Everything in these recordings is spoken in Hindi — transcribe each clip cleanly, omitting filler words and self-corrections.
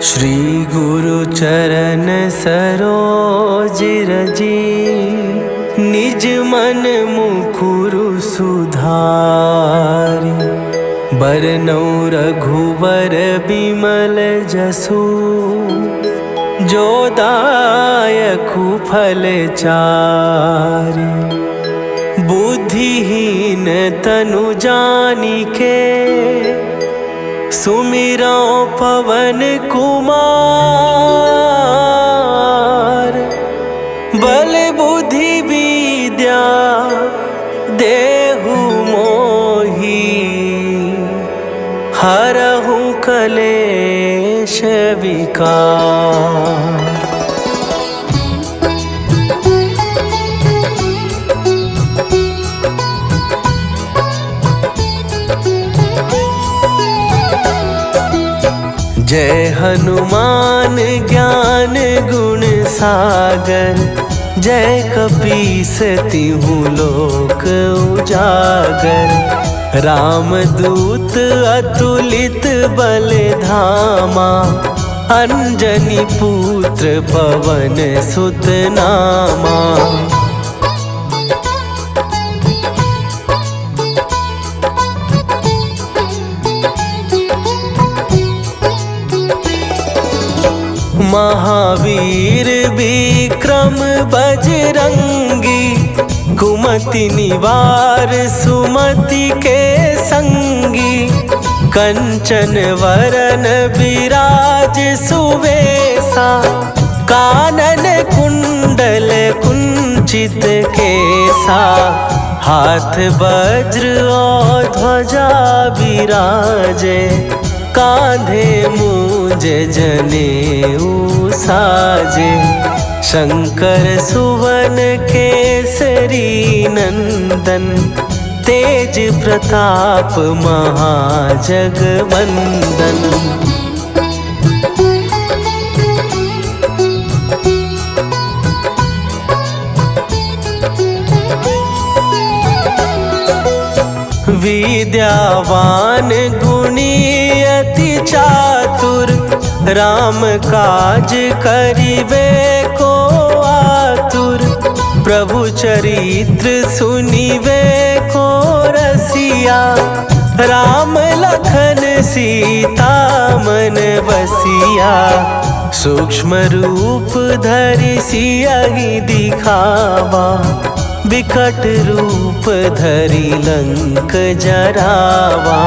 श्री गुरु चरण सरोज रजी, निज मन मुकुरु सुधारि। बरनौ रघुवर बिमल जसु, जो दायकु फल चारि। बुद्धिहीन तनु जानिके, सुमिरौ पवन कुमार। बल बुद्धि विद्या देहु मोहि, हरहु कलेश विकार। जय हनुमान ज्ञान गुण सागर, जय कपीस तिहु लोक उजागर। रामदूत अतुलित बल धामा, अंजनी पुत्र पवन सुत नामा। महावीर विक्रम बजरंगी, कुमति निवार सुमति के संगी। कंचन वरन विराज सुवेसा, कानन कुंडल कुंचित केसा। हाथ वज्र और ध्वजा विराजे, कांधे मूंज जनेऊ साजे। शंकर सुवन केसरी नंदन, तेज प्रताप महाजगवंदन। विद्यावान गुणी अति चातुर, राम काज करिबे को आतुर। प्रभु चरित्र सुनिबे को रसिया, राम लखन सीता मन बसिया। सूक्ष्म रूप धरि सियहि दिखावा, विकट रूप धरि लंक जरावा।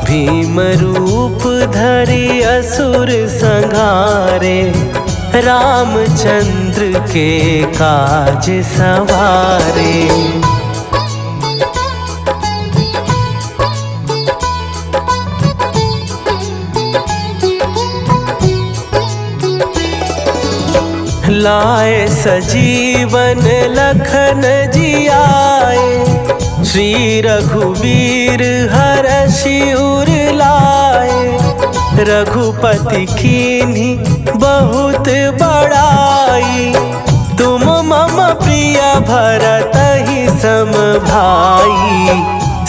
भीम रूप धरि असुर संहारे, रामचंद्र के काज सवारे। लाए सजीवन लखन जियाए, श्री रघुवीर हरषि उर लाए। रघुपति कीन्ही बहुत बड़ाई, तुम मम प्रिय भरतहि सम भाई।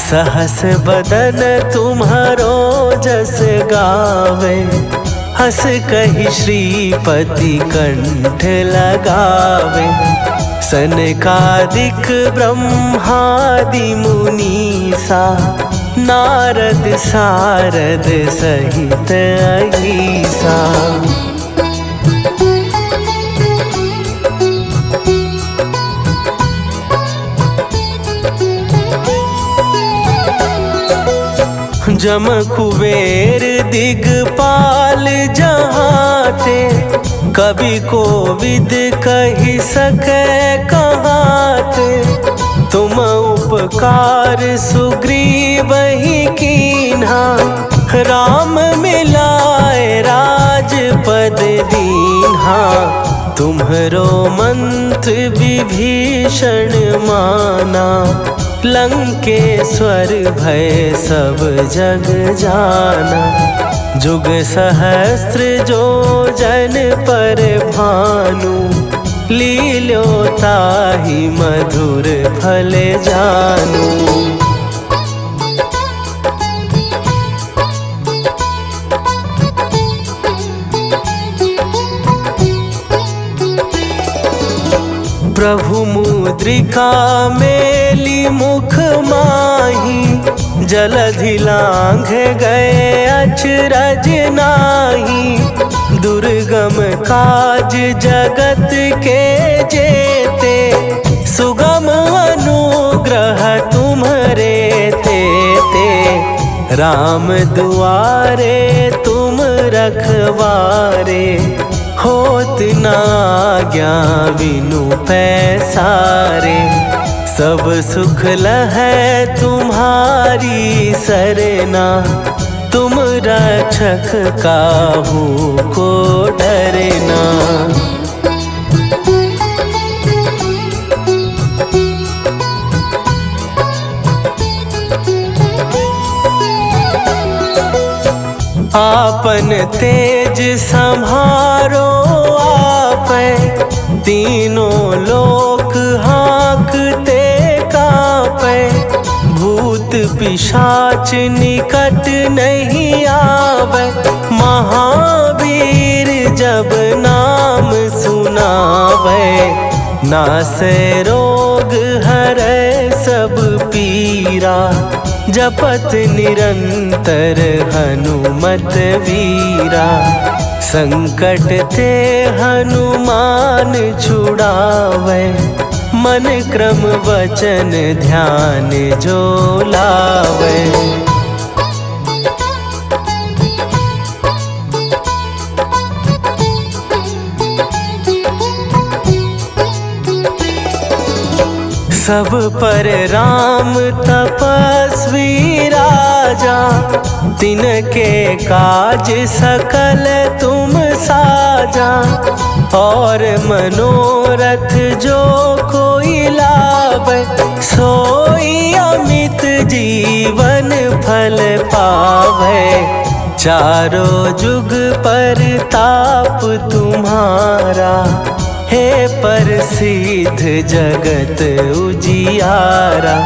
सहस बदन तुम्हरो जस गावे, हस कहि श्रीपति कंठ लगावे। सनकादिक ब्रह्मादि मुनीसा, नारद सारद सहित अहीसा। जम कुबेर दिगपाल जहाते, कवि कोविद कहि सकै कहाते। तुम उपकार सुग्रीवहि कीन्हा, राम मिलाए राजपद दीन्हा। तुम्हरो मंत्र विभीषण माना, लंकेश्वर भय सब जग जाना। जुग सहस्त्र जो जन पर भानु, लील्यो ताहि मधुर फल जानू। प्रभु मुद्रिका मेली मुख माही, जलधि लांघ गए अचरज नाही। दुर्गम काज जगत के जेते, सुगम अनुग्रह तुम्हरे ते। राम दुआरे तुम रखवारे, होत ना आज्ञा बिनु पैसारे। सब सुख लहै तुम्हारी सरना, तुम रक्षक काहू को डरना। आपन तेज संभारो आपै, तीनों लोक हाँकते कांपै। भूत पिशाच निकट नहीं आवे, महावीर जब नाम सुनावे। नासै रोग हरै सब पीरा, जपत निरंतर हनुमत वीरा। संकट ते हनुमान छुड़ावे, मन क्रम वचन ध्यान जो लावे। सब पर राम तपस्वी राजा, तिनके काज सकल तुम साजा। और मनोरथ जो कोई लावे, सोई अमित जीवन फल पावे। चारों जुग परताप तुम्हारा, हे प्रसिद्ध जगत उजियारा।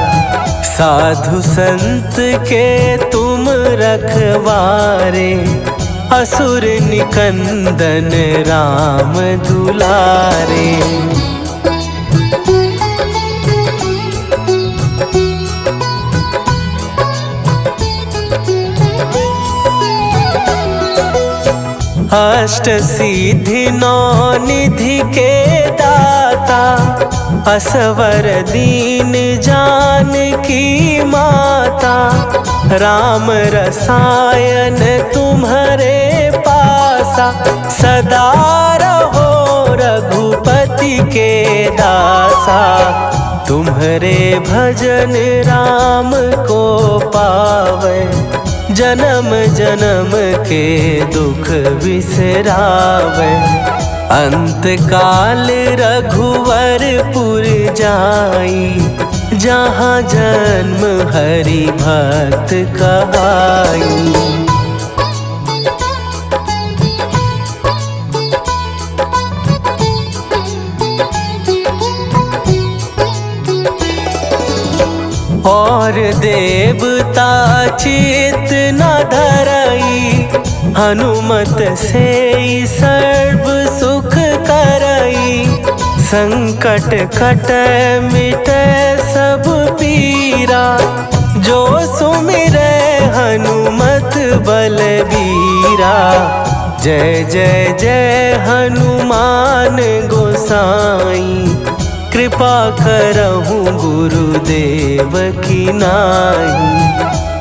साधु संत के तुम रखवारे, असुर निकंदन राम दुलारे। अष्ट सिद्धि नौ निधि के दाता, असवर दीन जानकी माता। राम रसायन तुम्हारे पासा, सदा रहो रघुपति के दासा। तुम्हारे भजन राम को पावे, जन्म जन्म के दुख बिसरावे। अंत काल रघुवरपुर जाई, जहाँ जन्म हरि भक्त कहाई। और देवता चित न धरई, हनुमत से सर्व सुख करई। संकट कटै मिटै सब पीरा, जो सुमिरै हनुमत बलबीरा। जय जय जय हनुमान गोसाई, कृपा करहूँ गुरुदेव की नाई।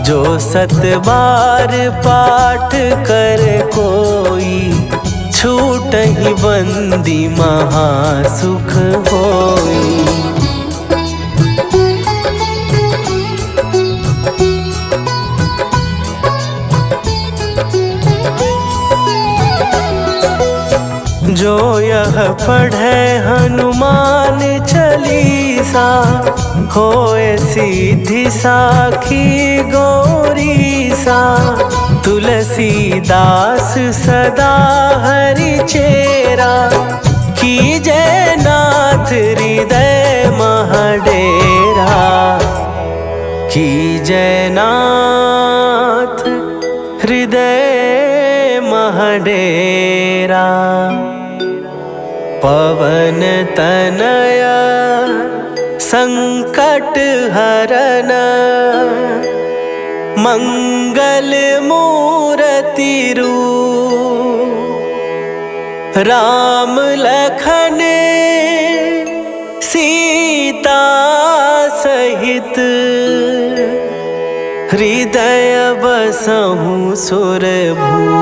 जो सत बार पाठ कर कोई, छूटहि बंदी महासुख होई। जो यह पढ़े हनुमान चालीसा, होए सीधी साखी गौरीसा। तुलसीदास सदा हरि चेरा, कीजय नाथ हृदय महडेरा। कीजय नाथ हृदय महडेरा। पवन तनया संकट हरन मंगल मूर्ति रूप राम लखन सीता सहित हृदय बसहु सुरभू।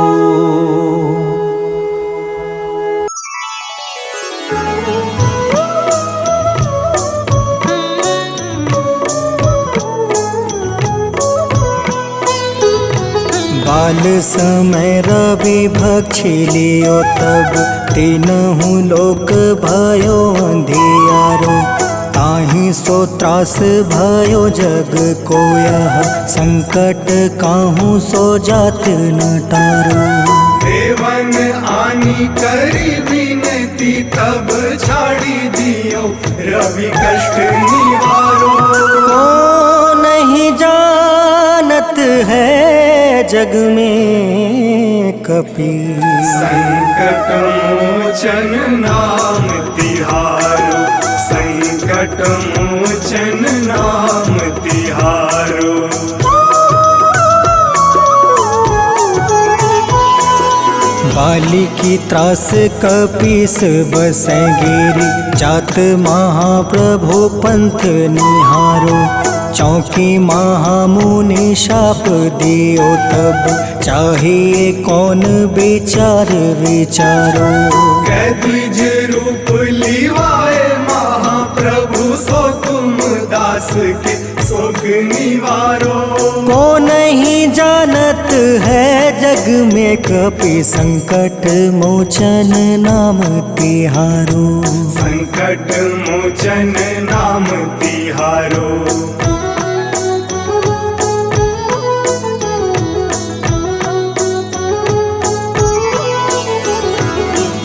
बाल समय रवि भक्षी लियो तब तीनहु लोक भयो अंधियारो। ताहि सो त्रास भयो जग को यह संकट काहू सो जात न टारो। देवन आनी करी विनती तब छाड़ी दियो रवि कष्ट निवारो। को नहीं जानत है जग में कपि संकट मोचन नाम तिहारो। संकट मोचन नाम तिहारो। बाली की त्रास कपीस बसै गिरी जात महाप्रभु पंथ निहारो। चौकी महामुनि शाप दियो तब चाहिए कौन विचार विचारो। कैद्विज रूप लिवाए महाप्रभु सो तुम दास के शोक निवारो। को नहीं जानत है जग में कपि संकट मोचन नाम तिहारो। संकट मोचन नाम तिहारो।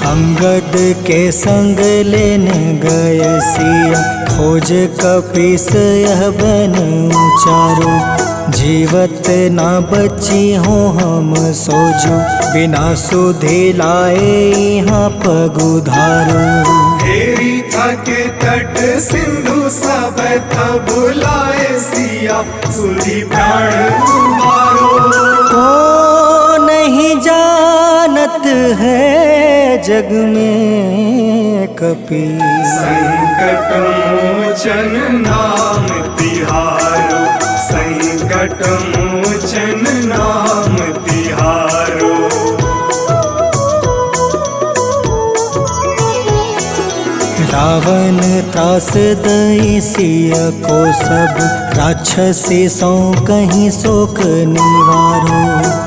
अंगद के संग लेने गए सिया खोज कपीस यह बन उचारो। जीवत ना बची हो हम सोजो बिना सुधि लाए यहाँ पग उधारो। हेरी थके तट सिंधु सब तब लाए सिया सुधि प्राण उबारो। को नहीं जानत है जग में कपि संकट मोचन नाम तिहारो। संकट मोचन नाम तिहारो। रावण त्रास दई सिया को सब राक्षसी सो कहीं शोक निवारो।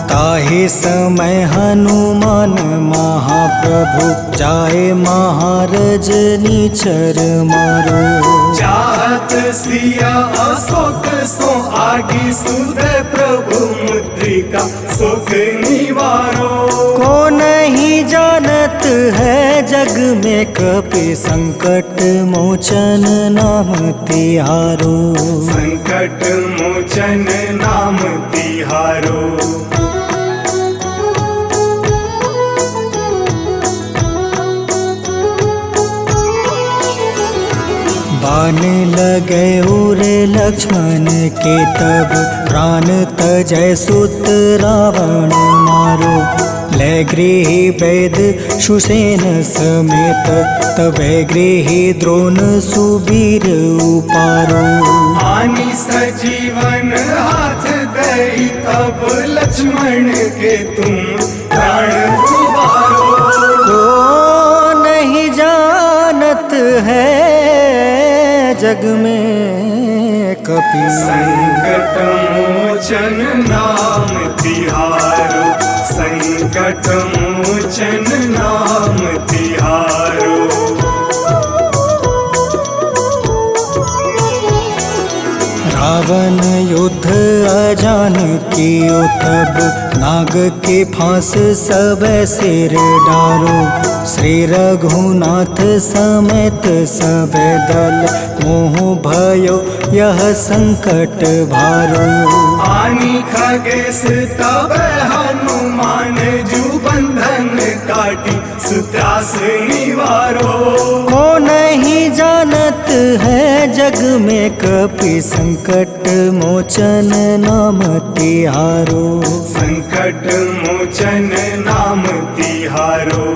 ताहि समय हनुमान महाप्रभु जाए महारज नीचर मारो। चाहत सिया अशोक सो आगी सुधे प्रभु मुद्रिका शोक निवारो। को नहीं जानत है जग में कपि संकट मोचन नाम तिहारो। संकट मोचन नाम तिहारो। बाण लगे उरे लक्ष्मण के तब प्राण तजय सुत रावण मारो। ले गृही वैद सुसेन समेत तबे गृही द्रोण सुबीर उपारो। आनी सजीवन हाथ दई तब लक्ष्मण के तुम प्राण उबारो। को नहीं जानत है जग में कपि संकट मोचन नाम तिहारो। संकट मोचन नाम तिहारो। रावण युद्ध अजान कियो तब नाग के फांस सब सिर डारो। श्री रघुनाथ समेत सब दल मोह भयो यह संकट भारो। आनी खगेश तब हनुमान जू बंधन काटी उस त्रास निवारो। को नहीं जानत है जग में कपि संकट मोचन नाम तिहारो। संकट मोचन नाम तिहारो।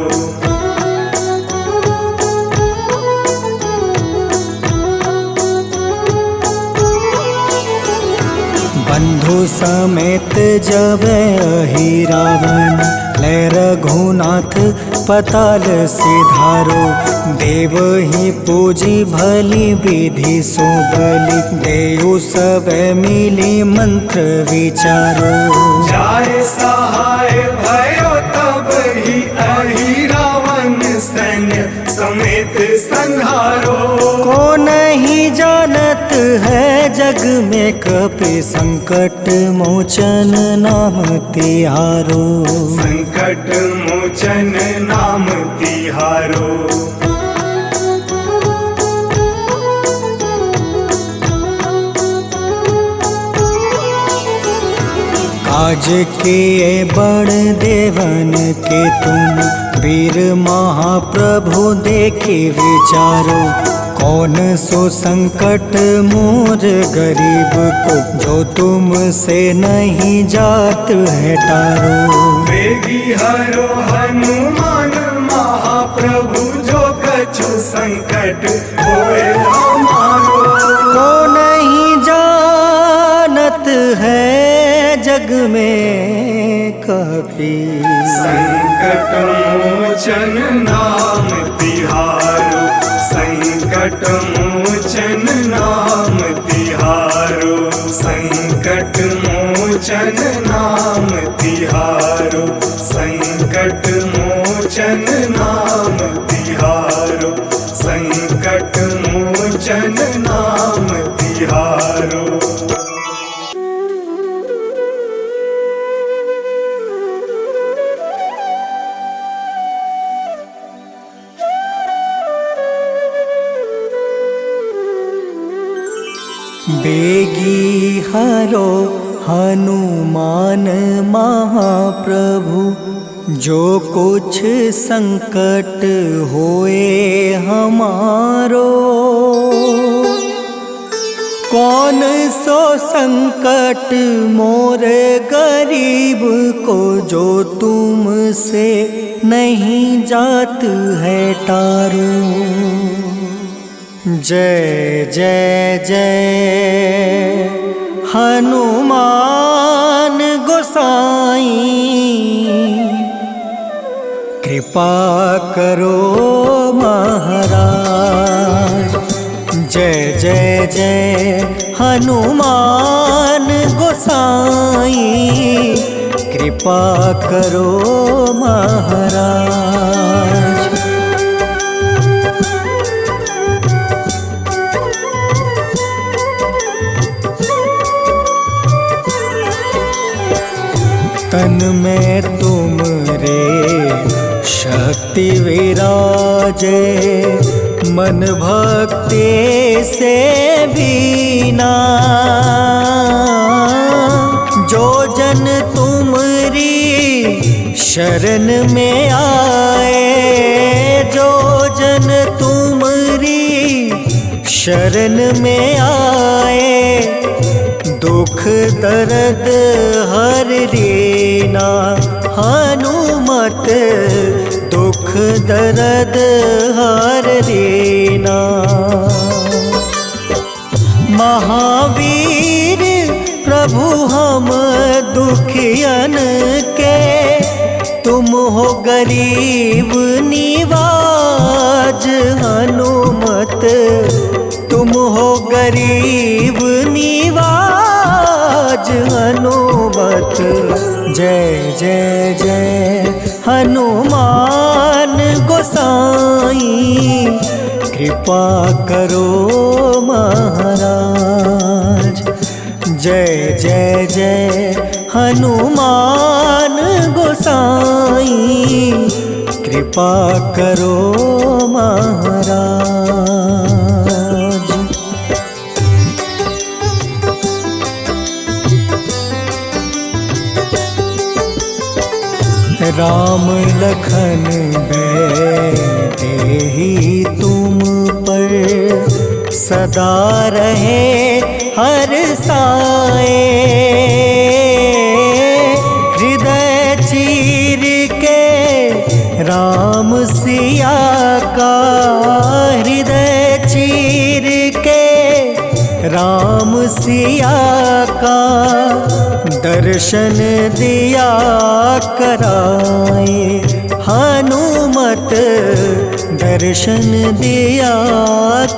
बंधु समेत जब अहि रावण ले रघुनाथ पताल सिधारो। देव ही पूजी भली विधि सो बलि देव सब मिली मंत्र विचारो। जाय सहाय भयो तब ही अहि रावण सैन्य समेत संहारो। को नहीं जानत है जग में कपि संकट मोचन नाम तिहारो। संकट मोचन नाम तिहारो। काज किए बड़ देवन के तुम वीर महाप्रभु देखे विचारो। कौन सो संकट मोर गरीब को जो तुमसे नहीं जात है टारो। वेगी हरो हनुमान महाप्रभु जो कछु संकट होए हमारो। को नहीं जानत है जग में कपि संकट मोचन नाम तिहारो। संकट मोचन नाम तिहारो। संकट मोचन नाम तिहारो। संकट मोचन नाम तिहारो। संकट मोचन नाम तिहारो। बेगी हरो हनुमान महाप्रभु जो कुछ संकट होए हमारो। कौन सो संकट मोर गरीब को जो तुमसे नहीं जात है टारो। जय जय जय हनुमान गोसाई कृपा करो महाराज। जय जय जय हनुमान गोसाई कृपा करो महाराज। तन में तुम रे शक्ति विराजे मन भक्ति से बीना। जो जन तुमरी शरण में आए जो जन तुमरी शरण में आए दुख दर्द हर लेना हनुमत दुख दर्द हर लेना। महावीर प्रभु हम दुखियन के तुम हो गरीब निवाज हनुमत तुम हो गरीब निवाज हनुमत। जय जय जय हनुमान गोसाई कृपा करो महाराज। जय जय जय हनुमान गोसाई कृपा करो महाराज। राम लखन देहि तुम पर सदा रहे हर साए। हृदय चीर के राम सिया का, हृदय चीर के राम सिया का दर्शन दिया कराए। हनुमत दर्शन दिया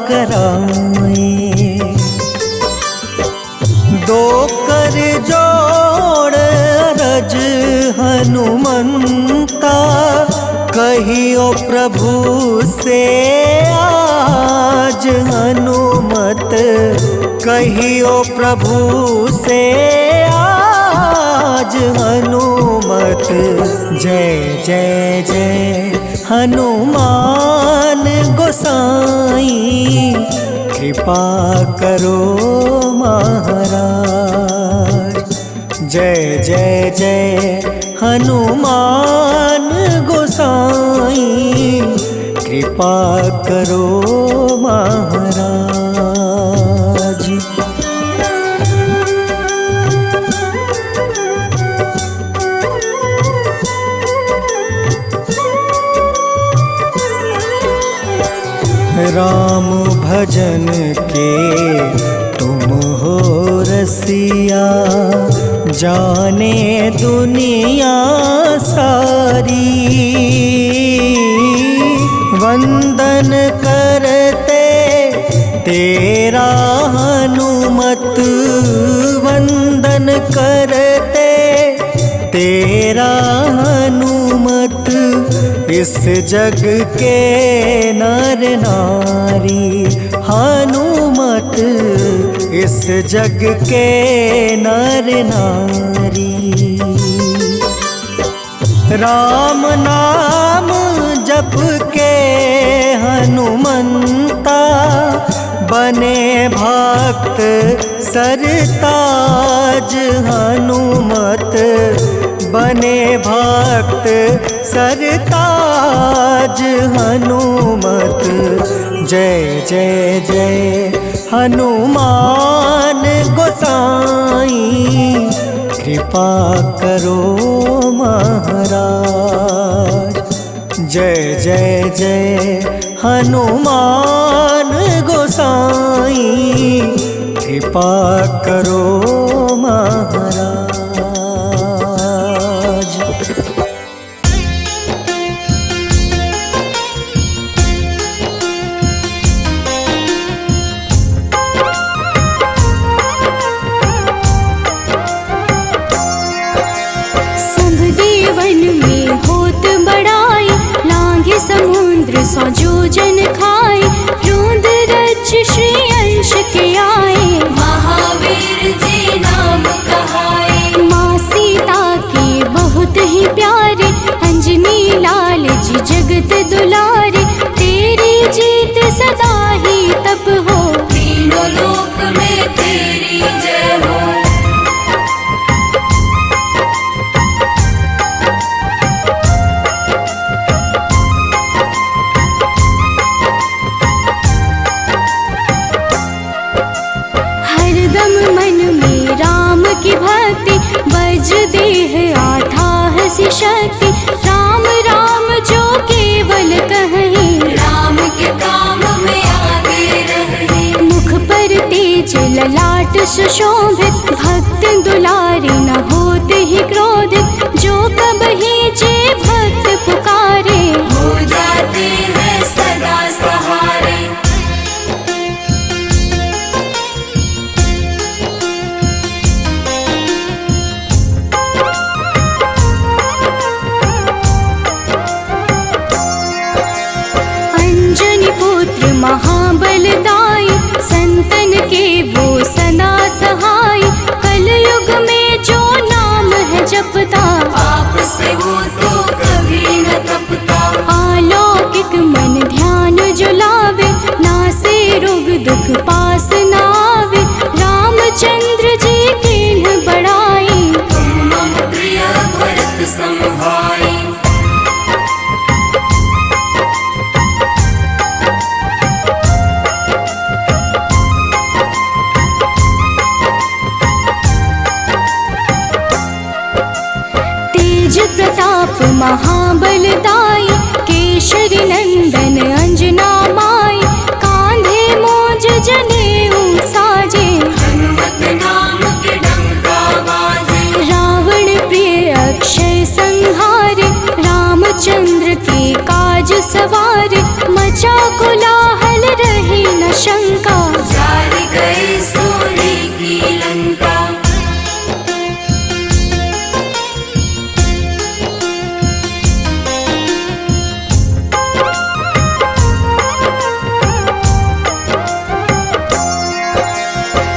कराए। दो कर जोड़ अरज हनुमंता, कहियो प्रभु से आज। हनुमत कहियो प्रभु से आज। हनुमत जय जय जय हनुमान गोसाई, कृपा करो महाराज। जय जय जय हनुमान गोसाई, कृपा करो महाराज। राम भजन के तुम हो रसिया, जाने दुनिया सारी। वंदन करते तेरा हनुमत, वंदन करते तेरा हनुमत। इस जग के नर नारी हनुमत, इस जग के नर नारी। राम नाम जप के हनुमंता, बने भक्त सरताज। हनुमत बने भक्त सरताज। हनुमत जय जय जय हनुमान गोसाई, कृपा करो महाराज। जय जय जय हनुमान गोसाई, कृपा करो महाराज। समुद्र सौ जोजन खाए, रोंद रज श्री अंश के आए। महावीर जी नाम कहाए, माँ सीता के बहुत ही प्यारे। अंजनी लाल जी जगत दुलारे, तेरी जीत सदा ही तब हो। तीनों लोक में तेरी जय हो। की भक्ति वज्र देह आठाह सी शक्ति। राम राम जो केवल कहीं, राम के काम में आगे रहे। मुख पर तेज ललाट सुशोभित, भक्त दुलारे न होते ही क्रोधित। जो कबहि जे भक्त पुकारे, हो जाते हैं सदा सहारे। महाबलदाई, संतन के वो सदा सहाय। कलयुग में जो नाम है जपता, पाप से वो तो कभी न तपता। अलौकिक मन ध्यान जो लावे, नासे रोग दुख पास न आवे। रामचंद्र जी किन्ह बड़ाई, तुम मम प्रिय भरत सम भाई। प्रताप महाबलदाई, केशरी नंदन अंजना माई, कांधे मोज जनेऊ साजे, हनुमत नाम के डंका बाजे। रावण प्रिय अक्षय संहारे, रामचंद्र के काज सवारे, मचा कोलाहल रही न शंका, जार गए सूर्य की लंका।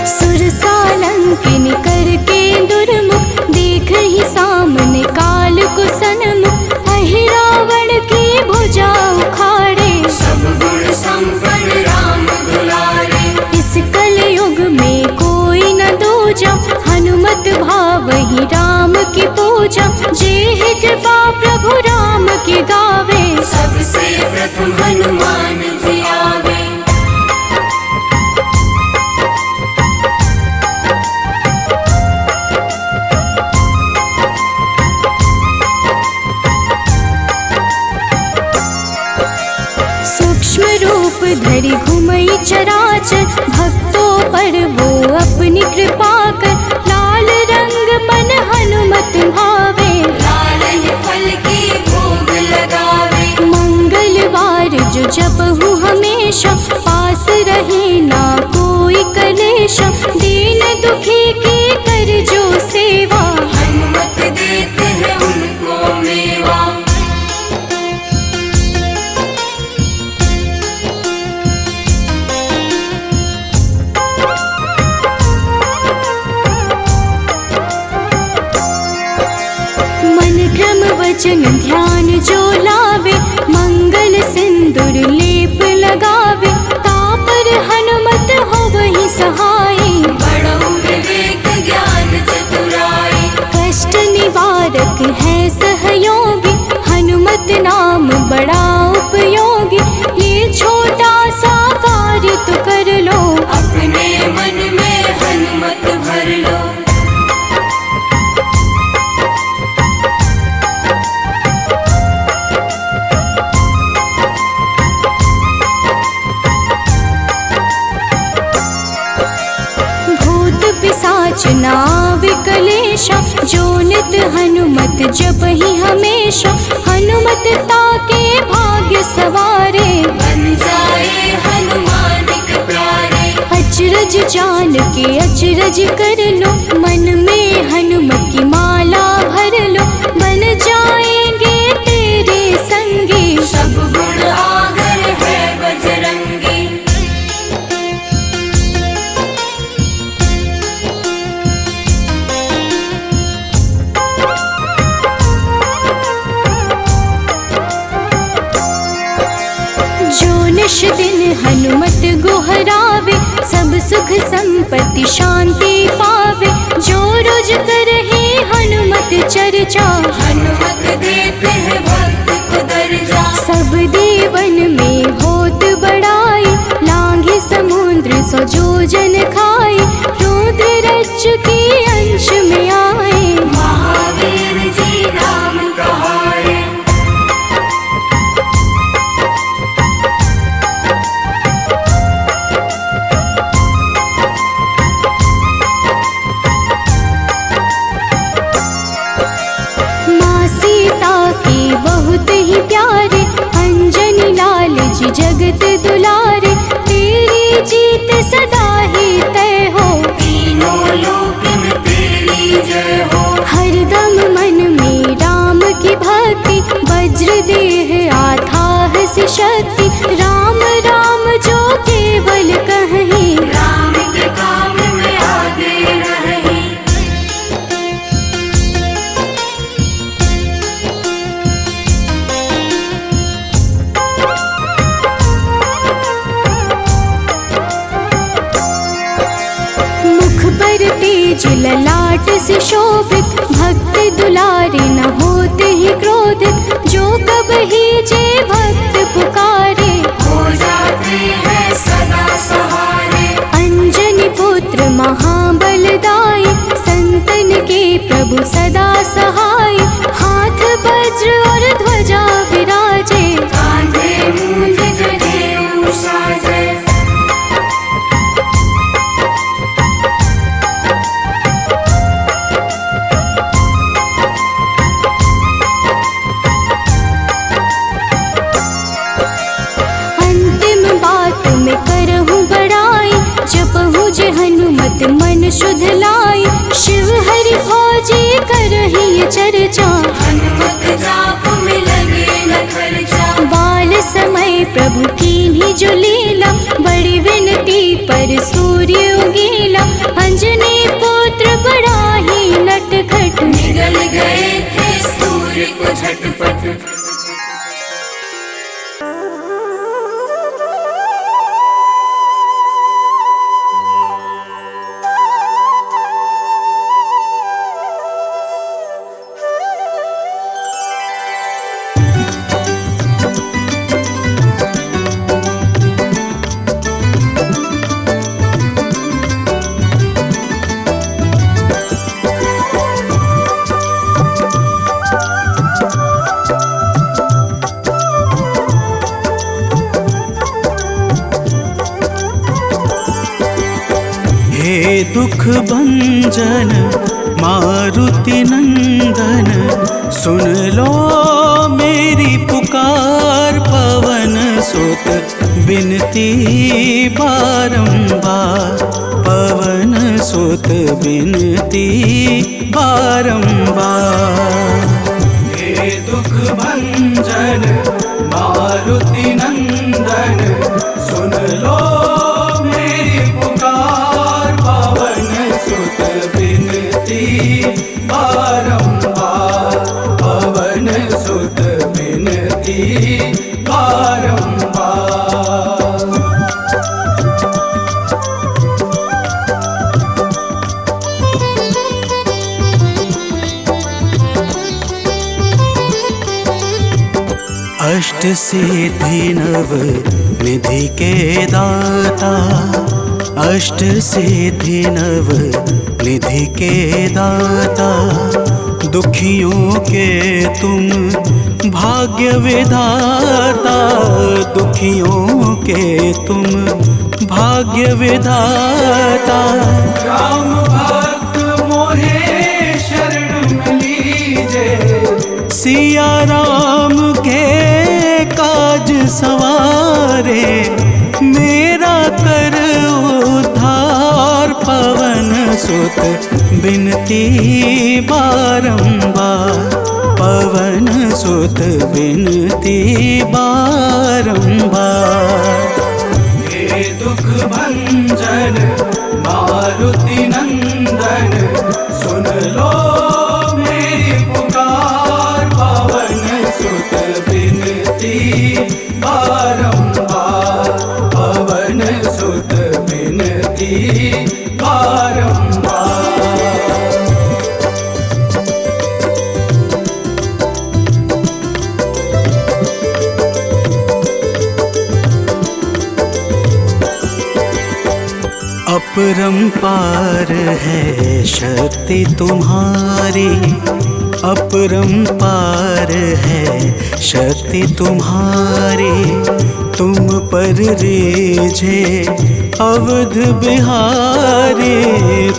सुरसालंकिनी करके दुर्मुख, देख ही सामने काल कुसनमुख, अहि रावण की भुजा उखाड़े, सब गुण संपन्न राम दुलारे। इस कलयुग में कोई न दूजा, हनुमत भावहि राम की पूजा, जेहि कृपा प्रभु राम की गावे, सबसे प्रथम हनुमान जी आवे। सूक्ष्म रूप धरि घुमई चराचर, भक्तों पर वो अपनी कृपा कर, लाल रंग मन हनुमत भावे, लाल ही फल की भोग लगावे। मंगलवार जो जपहु हमेशा, पास रहे ना कोई कलेशा, दीन दुखी की कर जो सेवा, हनुमत देते हैं उनको मेवा। मन क्रम वचन ध्यान जो लावे, मंगल सिंदूर लेप लगावे, तापर हनुमत हो वही सहाय, बड़ऊ विवेक ज्ञान चतुराई। कष्ट निवारक है सहयोगी, हनुमत नाम बड़ा उपयोगी, ये छोटा सा कार्य तो कर लो, अपने मन में हनुमत भर लो। भूत पिशाच नाव कलेशा, जो नित हनुमत जपहि हमेशा, हनुमत ताके भाग्य सवारे, बन जाए हनुमान के प्यारे। अचरज जान के अचरज कर लो, मन में हनुमत की माला भर लो, बन जाएंगे तेरे संगी, सब गुण आगर है बजरंगी। जो निश दिन हनुमत गोहरावे, सब सुख संपत्ति शांति पावे, जो रोज करहे हनुमत चर्चा, हनुमत देते हैं भक्त को दर्जा। सब देवन में होत बड़ाई, लांघे समुद्र सो जो जन खाए, रुद्र रज के अंश में आए, महावीर जी राम कहाए। माँ सीता के बहुत ही प्यारे, अंजनी लाल जी जगत दुलारे, तेरी जीत सदा ही तय हो, तीनों लोक में तेरी जय हो। हरदम मन में राम की भक्ति, वज्र देह आथाह सी शक्ति, राम राम जो केवल कहीं, राम के काम में आगे रहे। मुख पर तेज ललाट से शोभित, भक्त दुलारे न होते ही क्रोधित, जो कब ही जे भक्त पुकारे, हो जाते हैं सदा सहारे। अंजनी पुत्र महाबलदाई, संतन के प्रभु सदा सहाय, हाथ मन शुद्ध लाई, शिव हरि भोजे करही चर्चा। हनुमत जाप में लगे न खर्चा। बाल समय प्रभु कीन्ही जो लीला, बड़ी विनती पर सूर्य उगेला। अंजनी पुत्र बड़ा ही नटखट, निगल गए थे सूर्य को झटपट। हे दुख भंजन मारुति नंदन, सुन लो मेरी पुकार। पवन सुत बिनती बारंबार, पवन सुत बिनती बारंबार। हे दुख भंजन मारुति नंदन, सुन लो मेरी पुकार। पवन सुत बिनती बारंबार, पवन सुत बिनती बारंबार। अष्ट सिद्धि नव निधि के दाता, अष्ट सिद्धि नव निधि के दाता। दुखियों के तुम भाग्य विधाता, दुखियों के तुम भाग्य विधाता। राम भक्त मोहे शरण लीजे, सिया राम के काज सवारे। मेरा कर उद्धार, पवन सुत बिनती बारंबार, पवन सुत बिनती बारंबार। हे दुख भंजन मारुति नंदन, सुन लो मेरी पुकार। पवन सुत बिनती बारंबार, पवन सुत बिनती बारंबार। अपरंपार है शक्ति तुम्हारी, अपरंपार है शक्ति तुम्हारी। तुम पर रीझे अवध बिहारी,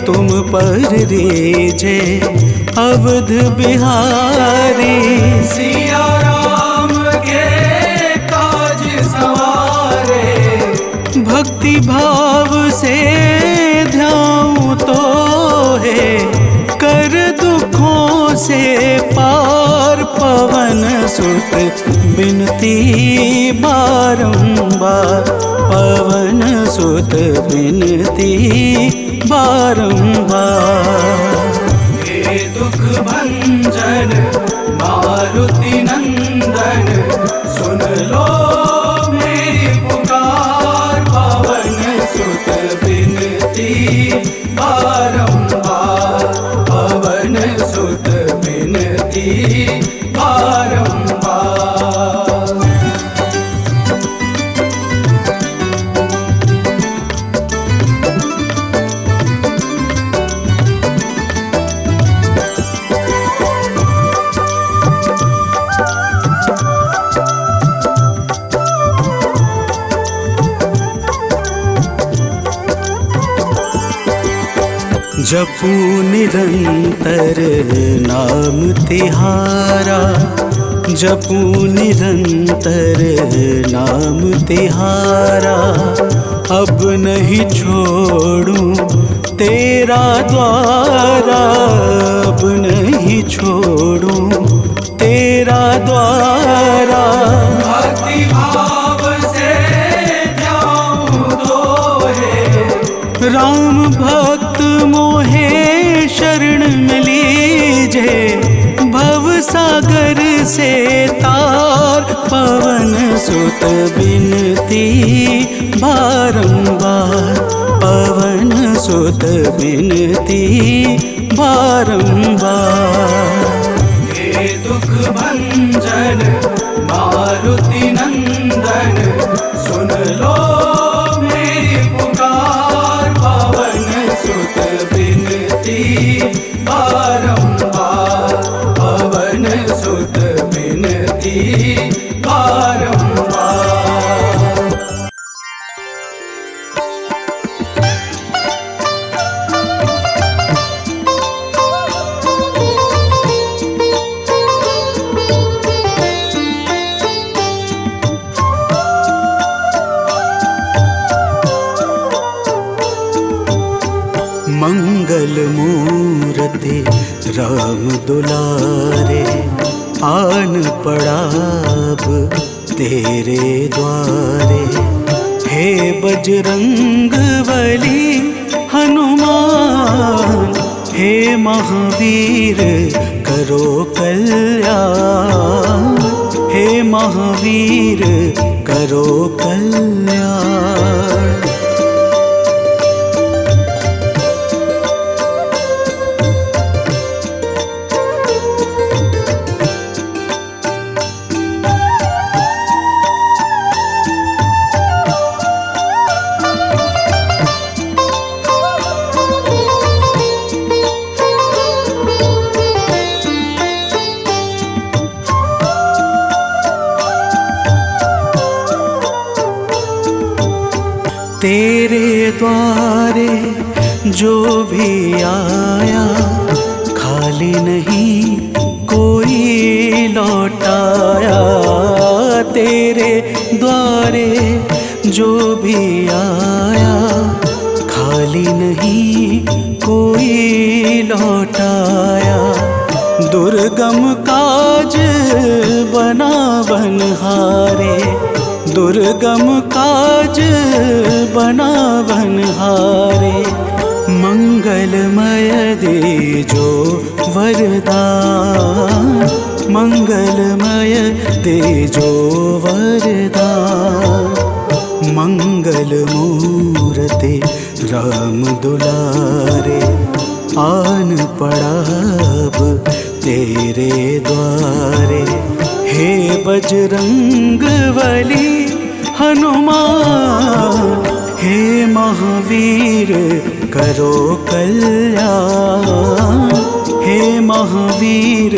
तुम पर रीझे अवध बिहारी। सिया राम के काज सवारे, भक्ति भाव से ध्याऊं तो है कर दुखों से पार। पवन सुत बिनती बारंबार, पवन सुत बिनती बारंबार। हे दुख भंजन मारुति नंदन, सुन लो मेरी पुकार। पवन सुत बिनती बारंबार, पवन सुत बिनती बारंबार। जपू निरंतर नाम तिहारा, जपू निरंतर नाम तिहारा। अब नहीं छोड़ूं तेरा द्वारा अब नहीं छोड़ूं, तेरा द्वारा भक्ति भाव से जाऊं दोहे। राम भक्त मोहे शरण में लीजे, भव सागर से तार पवन सुत बिनती बारंबार, पवन सुत बिनती बारंबार। हे दुख भंजन मारुति नंदन, सुन लो मेरी पुकार, पवन सुत बिनती बारंबार, पवन सुत बिनती बारंबार। मंगल मूर्ति राम दुलारे, आन पड़ाब तेरे द्वारे। हे बजरंग बली हनुमान, हे महावीर करो कल्याण, हे महावीर करो कल्याण। तेरे द्वारे जो भी आया, खाली नहीं कोई लौटाया। तेरे द्वारे जो भी आया, खाली नहीं कोई लौटाया। दुर्गम काज बना बनहारे, दुर्गम काज बना बनहारे। मंगलमय दे जो वरदान, मंगलमय दे जो वरदान। मंगल मूर्ति राम दुलारे, आन पड़ाब तेरे द्वारे। हे बजरंग बली हनुमान, हे महावीर करो कल्याण, हे महावीर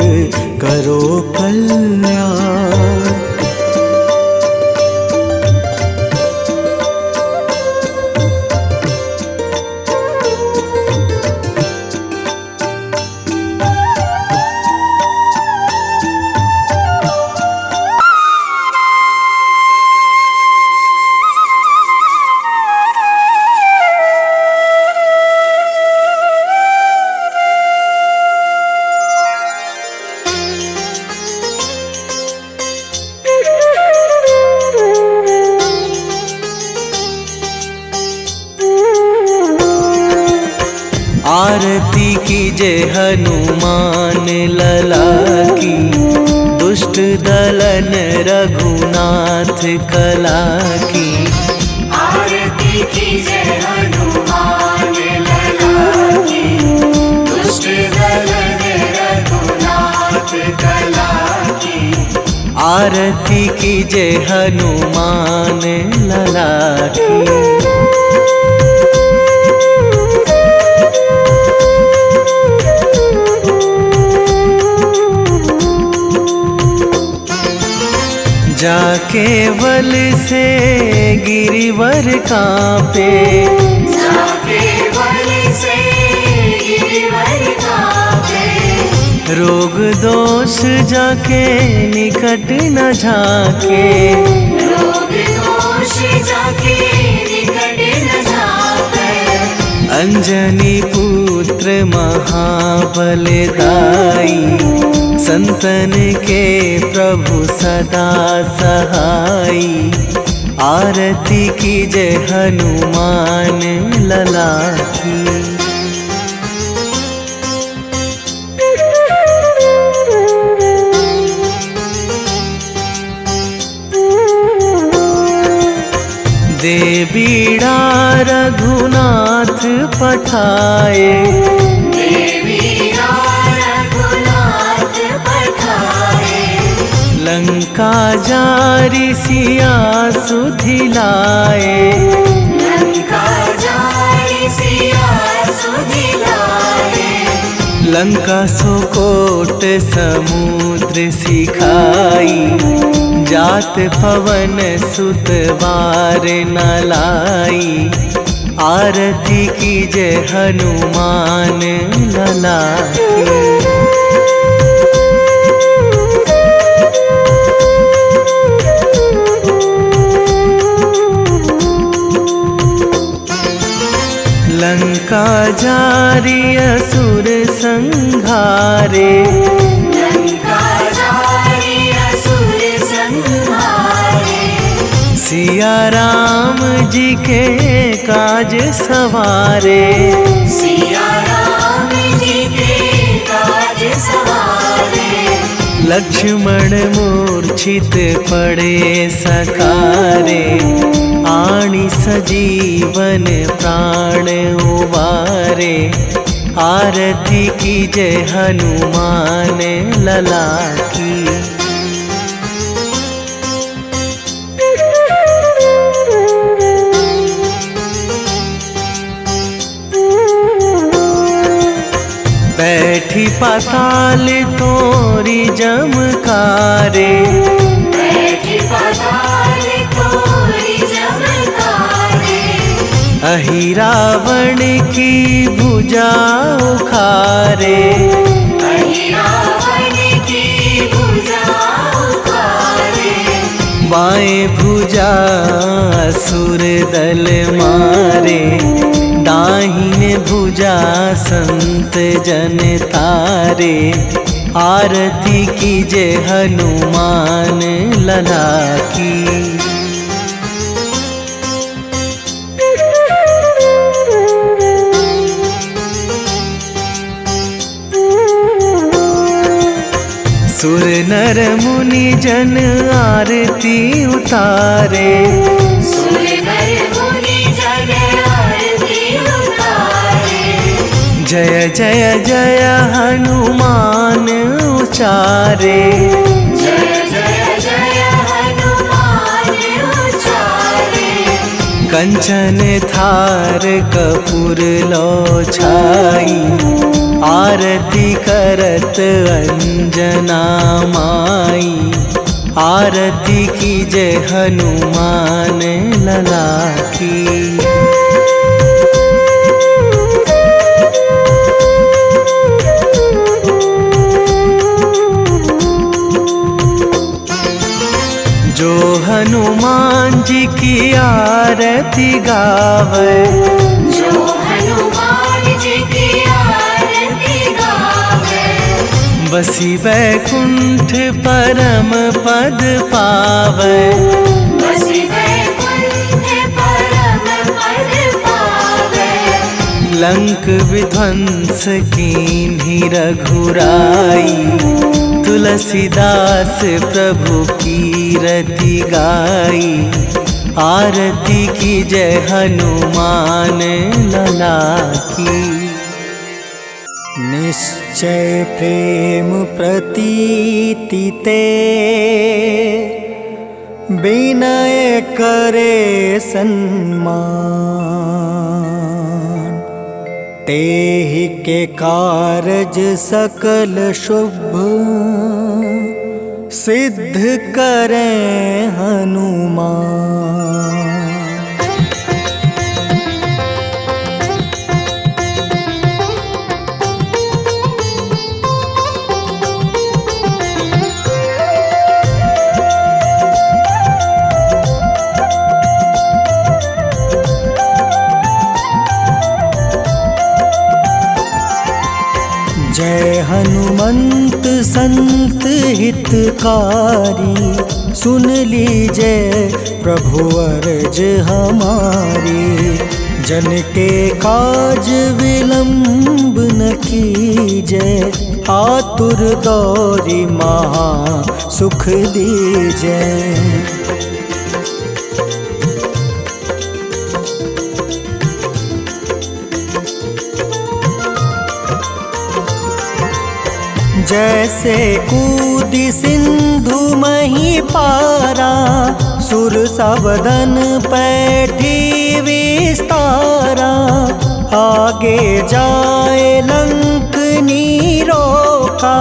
करो कल्याण। आरती कीजे हनुमान लला की, दुष्ट दलन रघुनाथ कला की। आरती कीजे हनुमान लला की, दुष्ट दलन रघुनाथ कला की। आरती कीजे हनुमान लला की। जाके बल से गिरिवर कांपे, जाके बल से गिरिवर कांपे। रोग दोष जाके निकट न झाके, रोग दोष जाके निकट न झाके। अंजनी पुत्र महाबलदाई, संतन के प्रभु सदा सहाई। आरती कीजय हनुमान लला की। दे बीड़ा रघुनाथ पठाए, लंका जारी सिया सुधिलाए। लंका सुकोट समुद्र सिखाई, जात पवन सुत बार न लाई। आरती कीजय हनुमान लला की। लंका जारी असुर संहारे, सिया राम जी के काज सवारे। लक्ष्मण मूर्छित पड़े सकारे, आणी सजीवन प्राण उवारे। आरती कीजय हनुमान लला की। बैठी पाताल तोरी जमकारे, अहि रावण की भुजा उखारे। बाएं भुजा असुर दल मारे, दाहिने भुजा संत जन तारे। आरती कीजय हनुमान लला की। सुर नर मुनि जन आरती उतारे, जय जय जय हनुमान उचारे। कंचन थार कपूर लो छाई, आरती करत अंजना माई। आरती कीजय हनुमान लला की। जो हनुमान जी की आरती गावे, बसी बैकुंठ परम पद पावे। लंक विध्वंस कीन्ही रघुराई, तुलसीदास प्रभु कीरति गाई। आरती कीजय हनुमान लला की। निश्चय प्रेम प्रतीति ते, विनय करे सन्मान। तेहि के कारज सकल शुभ, सिद्ध करें हनुमान। हनुमंत संत हितकारी, सुन लीजिए प्रभु अर्ज हमारी। जन के काज विलंब न कीजिए, आतुर दौरी महा सुख दीजिए। जैसे कूदी सिंधु मही पारा, सुर सबदन पैठी विस्तारा। आगे जाए लंक नीरोका,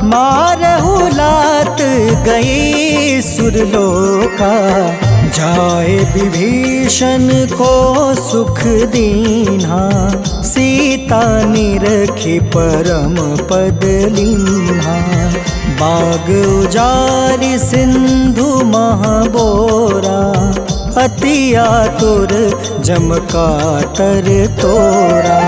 मारहु लात गई सुरलोका। जाए विभीषण को सुख दीन्हा, सीता निरखी परम पद लीन्हा। बाग उजारि सिंधु महाबोरा, अति आतुर जम कातर तोरा।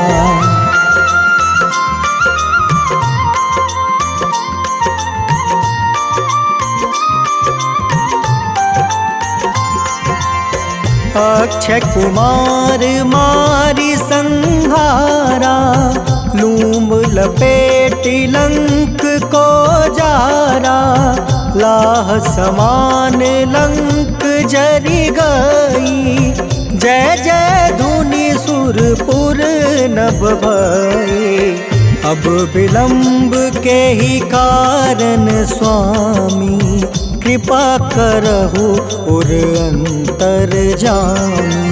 अक्षय कुमार मारी संहारा, लूम लपेटी लंक को जारा। लाह समान लंक जरी गई, जय जय धुनि सुरपुर नभ भई। अब विलंब के ही कारण स्वामी, कृपा करहु उर अंतर जामी।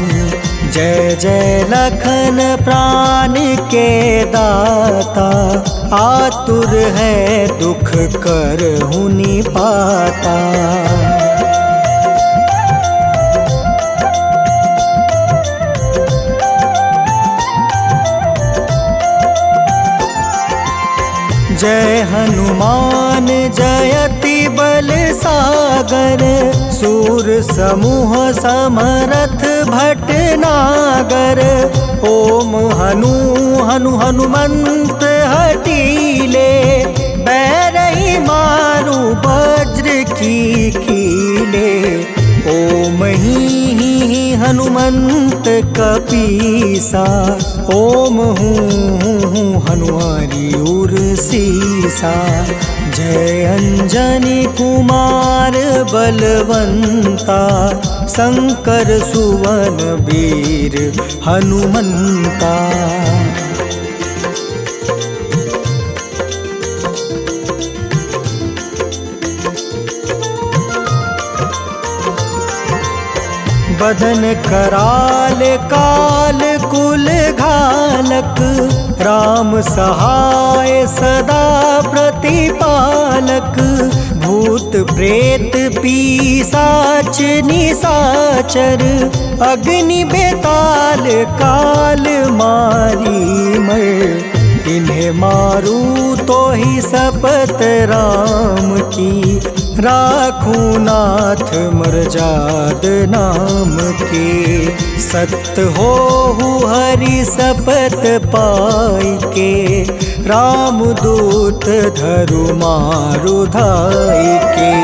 जय जय लखन प्राण के दाता, आतुर है दुख करहु निपाता। जय हनुमान जयति बल सागर, सूर समूह समरथ भटनागर। ओम हनु हनु हनुमंत हटीले, बैरही मारू वज्र की कीले। ओम ही हनुमंत कपीसा, ओम हूँ हनुमारी उर सीसा। जय अंजनी कुमार बलवंता, शंकर सुवन वीर हनुमंता। बदन कराल काल कुल घालक, राम सहाय सदा प्रतिपालक। भूत प्रेत पिशाच निशाचर, अग्नि बेताल काल मारी मर। इन्हें मारू तो ही शपथ राम की, राखूं नाथ मर्याद नाम की। सत्य हो हरि शपथ पाई के, राम दूत धरु मारु धाई के।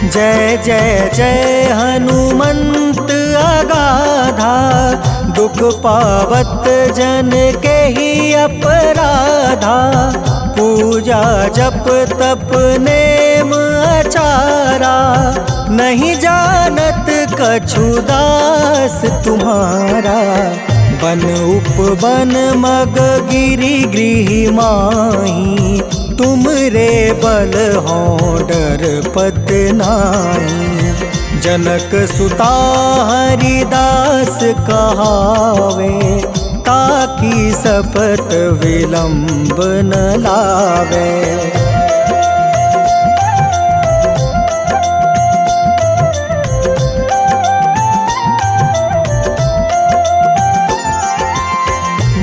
जय जय जय हनुमंत अगाधा, दुख पावत जन के ही अपराधा। पूजा जप तप नेम आचारा, नहीं जानत कछु दास तुम्हारा। बन उपवन मग गिरि गृह माही, तुम रे बल हो डर पत नाई। जनक सुता हरिदास कहावे, ताकि शपथ विलंब न लावे।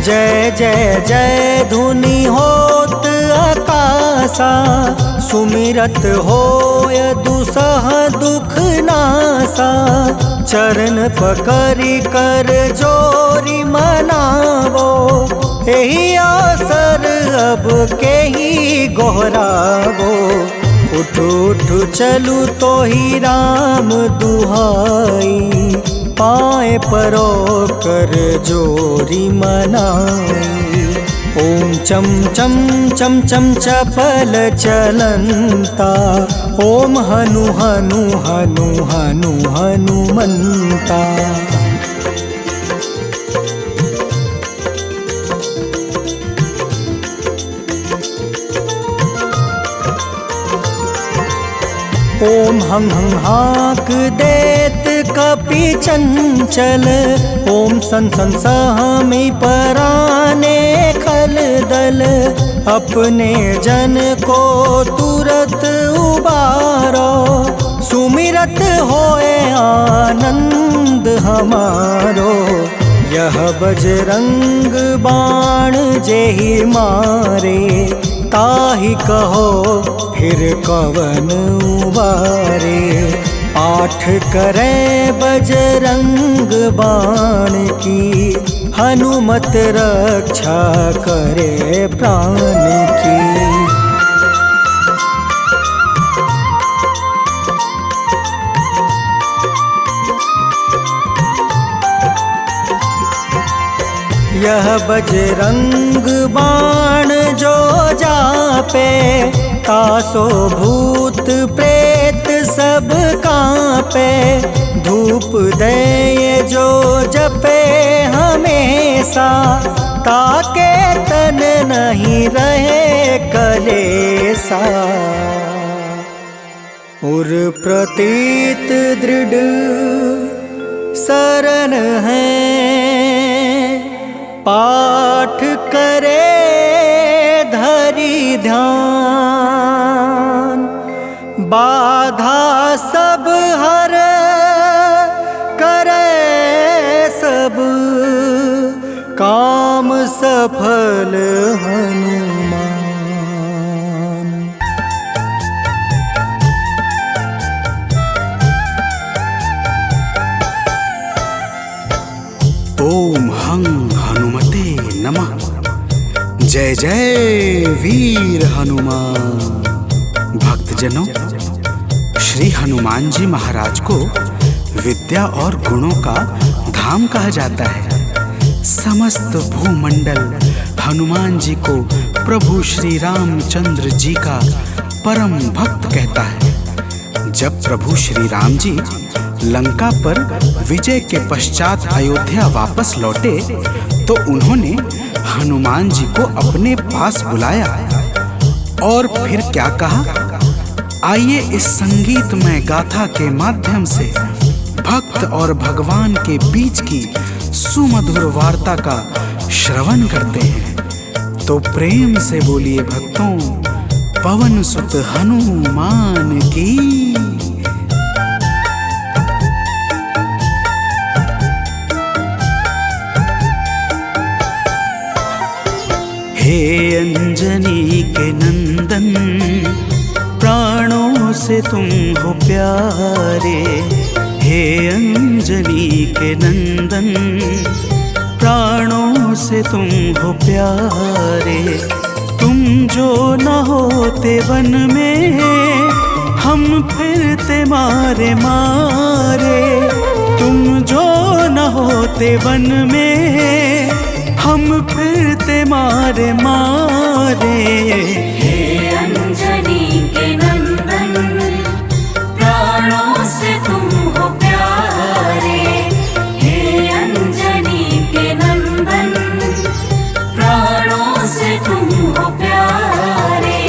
जय जय जय धुनि होत आकाशा, सुमिरत होय दुसह दुख नासा, चरण पकड़ी कर जोरी मनावो। एही आसर अब के ही गोहरावो। उठ उठ चलू तो ही राम दुहाई, पाए परो कर जोरी मनाई। ओम चम चम चम चम चपल चलंता, ओम हनु हनु हनु हनु हनुमंता। ओम हं हं हाक देत कपि चंचल, ओम सन सन सहमी पराने खल दल। अपने जन को तुरत उबारो, सुमिरत होए आनंद हमारो। यह बजरंग बाण जेहि मारे, ताहि कहो फिर कवन उबारे। पाठ करे बजरंग बाण की, हनुमत रक्षा करे प्राण की। यह बजरंग बाण जो जापे, तासो भूत प्रेत सब कांपे। धूप दे जो जपे हमेशा, ताके तन नहीं रहे कलेसा। उर प्रतीत दृढ़ शरण है, पाठ करे धरि ध्यान। बाधा सब हर करे सब, काम सफल हनुमान। ओम हं हनुमते नमः। जय जय वीर हनुमान। भक्तजनों, श्री हनुमान जी महाराज को विद्या और गुणों का धाम कहा जाता है। समस्त भूमंडल हनुमान जी को प्रभु श्री रामचंद्र जी का परम भक्त कहता है। जब प्रभु श्री राम जी लंका पर विजय के पश्चात अयोध्या वापस लौटे, तो उन्होंने हनुमान जी को अपने पास बुलाया और फिर क्या कहा, आइए इस संगीतमय गाथा के माध्यम से भक्त और भगवान के बीच की सुमधुर वार्ता का श्रवण करते हैं। तो प्रेम से बोलिए भक्तों, पवन सुत हनुमान की। हे अंजनी के नंदन, प्राणों से तुम हो प्यारे। हे अंजनी के नंदन, प्राणों से तुम हो प्यारे। तुम जो न होते वन में, हम फिरते मारे मारे। तुम जो न होते वन में, हम फिरते मारे मारे। हे अंजनी के नंदन, प्राणों से तुम हो प्यारे। हे अंजनी के नंदन, प्राणों से तुम हो प्यारे।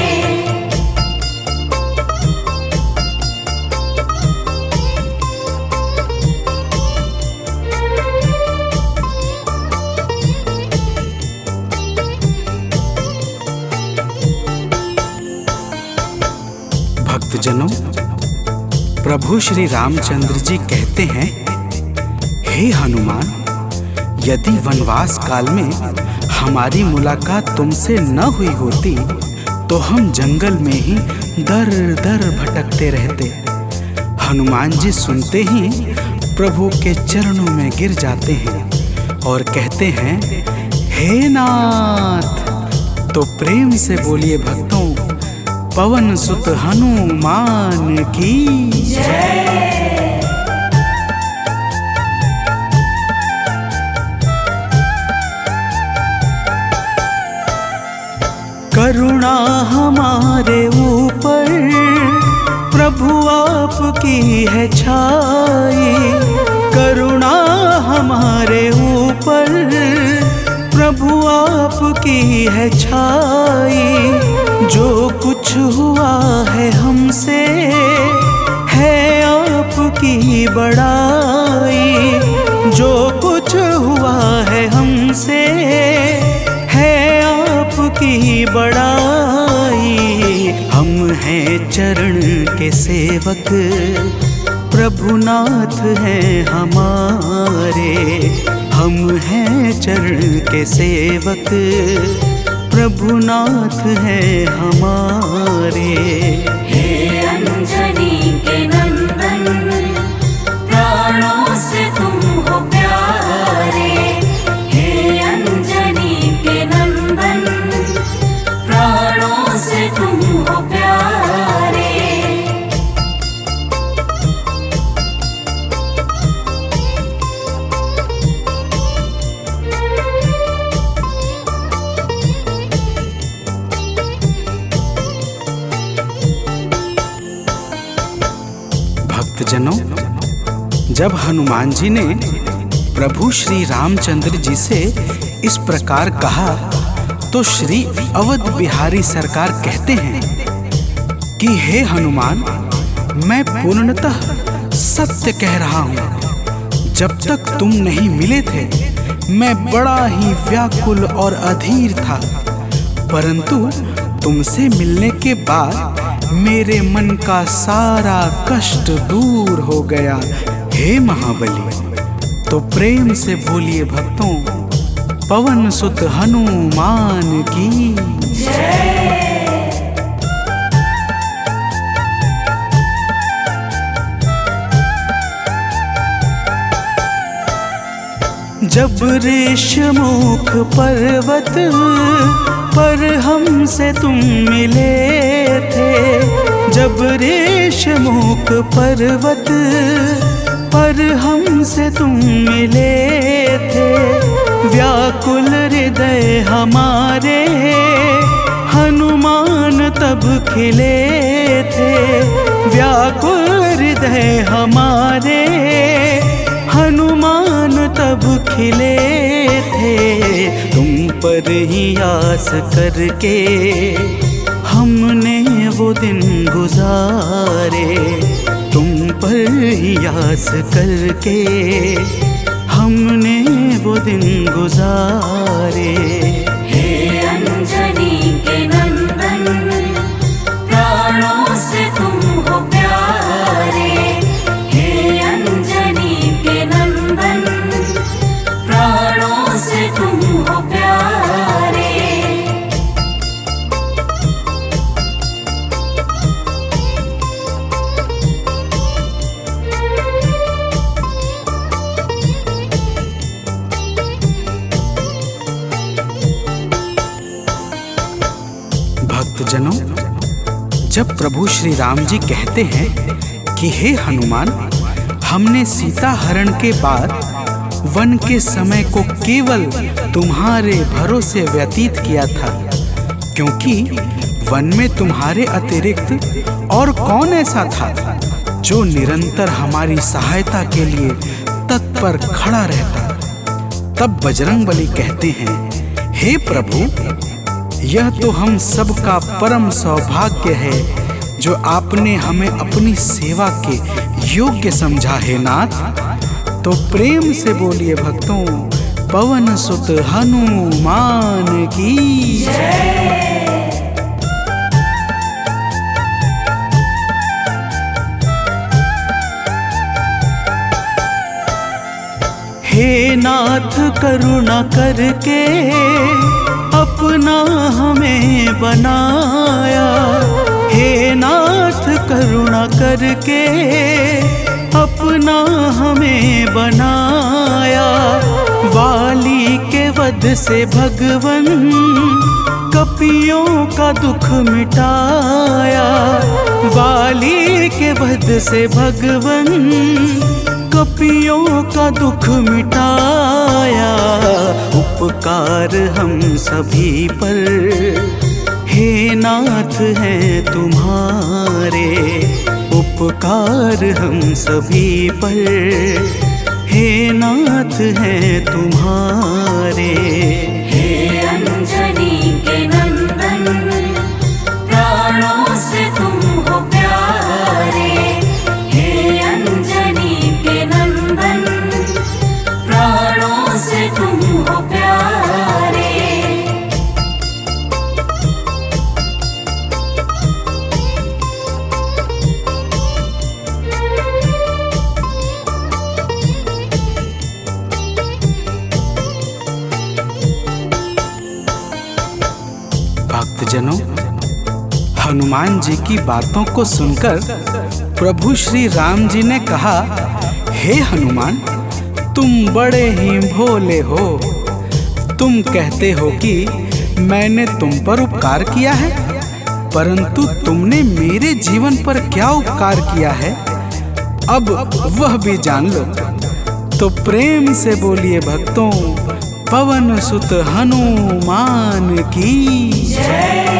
भक्तजनों, प्रभु श्री रामचंद्र जी कहते हैं, हे हनुमान, यदि वनवास काल में हमारी मुलाकात तुमसे न हुई होती तो हम जंगल में ही दर दर भटकते रहते। हनुमान जी सुनते ही प्रभु के चरणों में गिर जाते हैं और कहते हैं, हे नाथ। तो प्रेम से बोलिए भक्तों, पवन सुत हनुमान की जय। करुणा हमारे ऊपर प्रभु आपकी है छाई। करुणा हमारे ऊपर प्रभु आपकी है छाई। जो कुछ हुआ है हमसे है आपकी बड़ाई। जो कुछ हुआ है हमसे है आपकी बड़ाई। हम हैं चरण के सेवक, प्रभुनाथ हैं हमारे। हम हैं चरण के सेवक, प्रभुनाथ हैं हमारे। हे अंजनी के नंदन, प्राणों से तुम हो प्यारे। हे अंजनी के नंदन, प्राणों से तुम हो प्यारे। भक्तजनों, जब हनुमान जी ने प्रभु श्री रामचंद्र जी से इस प्रकार कहा तो श्री अवध बिहारी सरकार कहते हैं कि हे हनुमान, मैं पूर्णतः सत्य कह रहा हूँ। जब तक तुम नहीं मिले थे मैं बड़ा ही व्याकुल और अधीर था, परंतु तुमसे मिलने के बाद मेरे मन का सारा कष्ट दूर हो गया। हे महाबली। तो प्रेम से बोलिए भक्तों, पवन सुत हनुमान की जय। जब ऋषमुख पर्वत पर हमसे तुम मिले थे। जब ऋषमुख पर्वत पर हमसे तुम मिले थे। व्याकुल हृदय हमारे हनुमान तब खिले थे। व्याकुल हृदय हमारे हनुमान तब खिले थे। तुम पर ही आस करके हमने वो दिन गुजारे। तुम पर ही आस करके हमने वो दिन गुजारे। हे अंजनी के नंदन, प्राणों से तुम हो प्यारे। हे अंजनी के नंदन, प्राणों से तुम हो प्यारे। भक्तजनों, जब प्रभु श्री राम जी कहते हैं कि हे हनुमान, हमने सीता हरण के बाद वन के समय को केवल तुम्हारे भरोसे व्यतीत किया था, क्योंकि वन में तुम्हारे अतिरिक्त और कौन ऐसा था जो निरंतर हमारी सहायता के लिए तत्पर खड़ा रहता। तब बजरंगबली कहते हैं, हे प्रभु, यह तो हम सबका परम सौभाग्य है जो आपने हमें अपनी सेवा के योग्य समझा है नाथ। तो प्रेम से बोलिए भक्तों, पवन सुत हनुमान की जय। हे नाथ करुणा करके अपना हमें बनाया। हे नाथ करुणा करके अपना हमें बनाया। वाली के वध से भगवन कपियों का दुख मिटाया। वाली के वध से भगवन कपियों का दुख मिटाया। उपकार हम सभी पर हे नाथ हैं तुम्हारे। उपकार हम सभी पर हे नाथ हैं तुम्हारे। हे अंजनी के नंदन, प्राणों से तुम हो प्यारे। हे अंजनी के नंदन, प्राणों से तुम हो प्यारे। भक्तजनों, हनुमान जी की बातों को सुनकर प्रभु श्री राम जी ने कहा, हे हनुमान, तुम बड़े ही भोले हो। तुम कहते हो कि मैंने तुम पर उपकार किया है, परंतु तुमने मेरे जीवन पर क्या उपकार किया है, अब वह भी जान लो। तो प्रेम से बोलिए भक्तों, पवन सुत हनुमान की जय।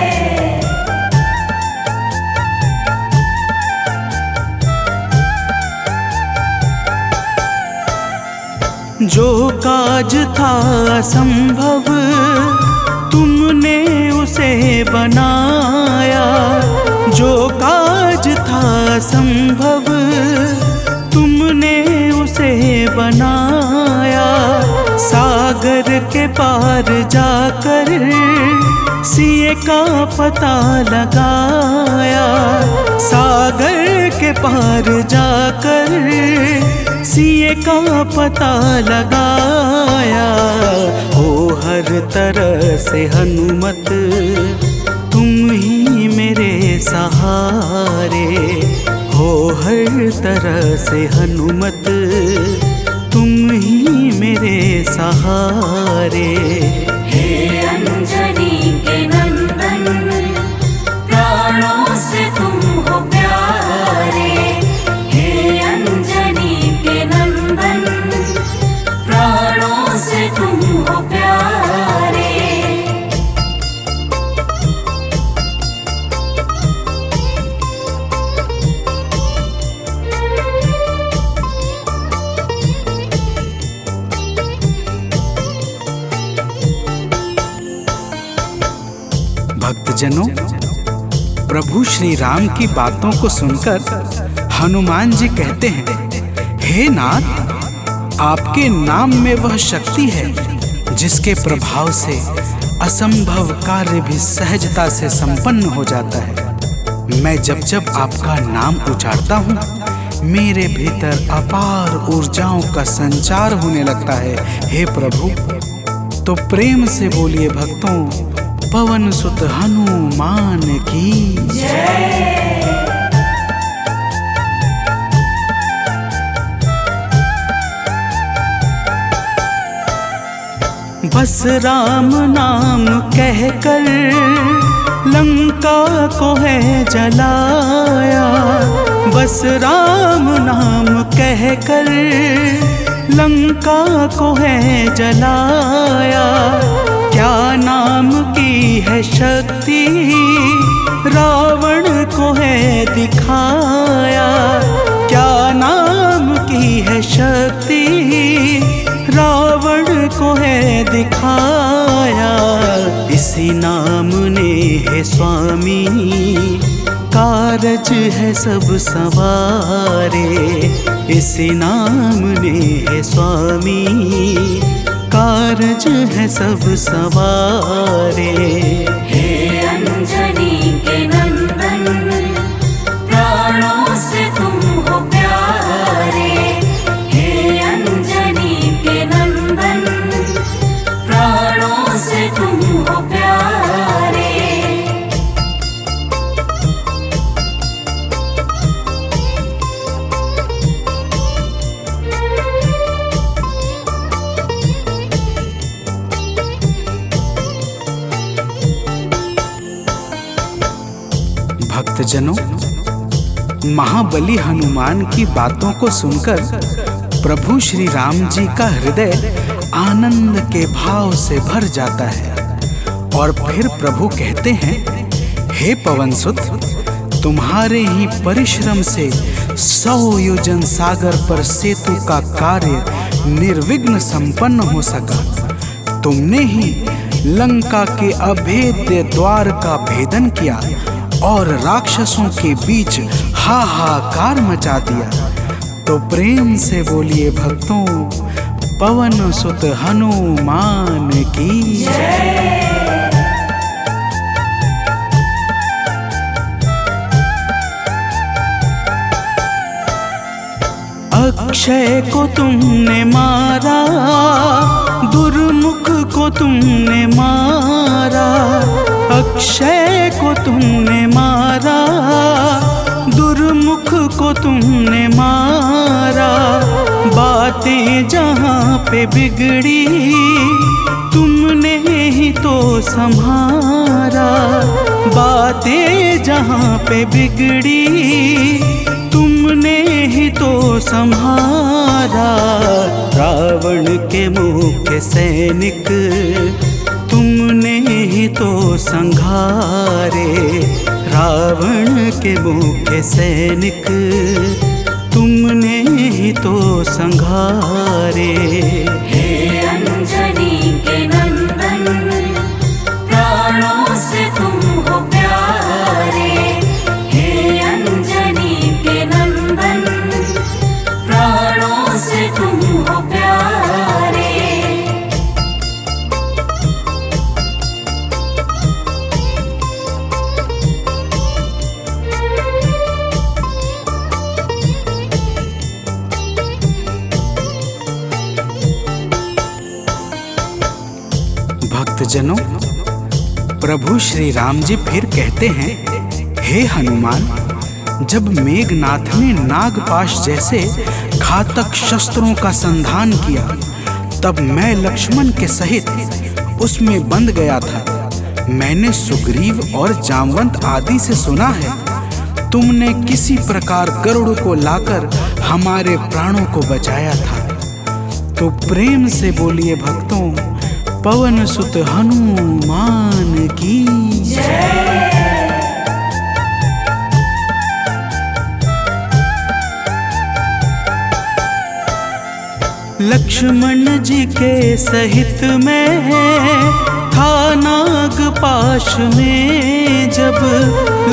जो काज था असंभव तुमने उसे बनाया। जो काज था असंभव तुमने उसे बनाया। सागर के पार जाकर सिए का पता लगाया। सागर के पार जाकर सिए का पता लगाया। हो हर तरह से हनुमत तुम ही मेरे सहारे। हो हर तरह से हनुमत तुम ही मेरे सहारे। हे अंजनी के नंदन, प्राणों से तुम हो प्यारे। हे अंजनी के नंदन, प्राणों से तुम हो प्यारे। भक्तजनों, प्रभु श्री राम की बातों को सुनकर हनुमान जी कहते हैं, हे नाथ, आपके नाम में वह शक्ति है जिसके प्रभाव से असंभव कार्य भी सहजता से संपन्न हो जाता है। मैं जब जब आपका नाम उचारता हूँ, मेरे भीतर अपार ऊर्जाओं का संचार होने लगता है। हे प्रभु, तो प्रेम से बोलिए भक्तों, पवन सुत हनुमान की जय। बस राम नाम कहकर लंका को है जलाया। बस राम नाम कहकर लंका को है जलाया। क्या नाम की है शक्ति रावण को है दिखाया। क्या नाम की है शक्ति रावण को है दिखाया। इसी नाम ने है स्वामी कारज है सब सवारे। इसी नाम ने है स्वामी कारज है सब सवारे। हे अंजनी के नंदन, प्राणों से तुम हो प्यारे। हे अंजनी के नंदन, प्राणों से तुम हो प्यारे। भक्तजनों, महाबली हनुमान की बातों को सुनकर प्रभु श्री राम जी का हृदय आनंद के भाव से भर जाता है और फिर प्रभु कहते हैं, हे पवनसुत, तुम्हारे ही परिश्रम से 100 योजन सागर पर सेतु का कार्य निर्विघ्न संपन्न हो सका। तुमने ही लंका के अभेद्य द्वार का भेदन किया और राक्षसों के बीच हाहाकार मचा दिया। तो प्रेम से बोलिए भक्तों, पवन सुत हनुमान की जय। अक्षय को तुमने मारा, दुर्मुख को तुमने मारा। अक्षय को तुमने मारा, दुर्मुख को तुमने मारा। बातें जहाँ पे बिगड़ी, तुमने ही तो संभारा। बातें जहाँ पे बिगड़ी, तुमने ही तो संहारा। रावण के मुख्य सैनिक तुमने ही तो संघारे। रावण के मुख्य सैनिक तुमने ही तो संघारे। हे अंजनी के नंदन, प्राणों से तुम हो प्यारे। हे अंजनी के नंदन, प्राणों से तुम हो प्यारे। भक्तजनों, प्रभु श्री राम जी फिर कहते हैं, हे हनुमान, जब मेघनाथ ने नागपाश जैसे घातक शस्त्रों का संधान किया, तब मैं लक्ष्मण के सहित उसमें बंध गया था। मैंने सुग्रीव और जामवंत आदि से सुना है, तुमने किसी प्रकार गरुड़ को लाकर हमारे प्राणों को बचाया था। तो प्रेम से बोलिए भक्तों, पवन सुत हनुमान की जय। लक्ष्मण जी के सहित में था नागपाश में जब।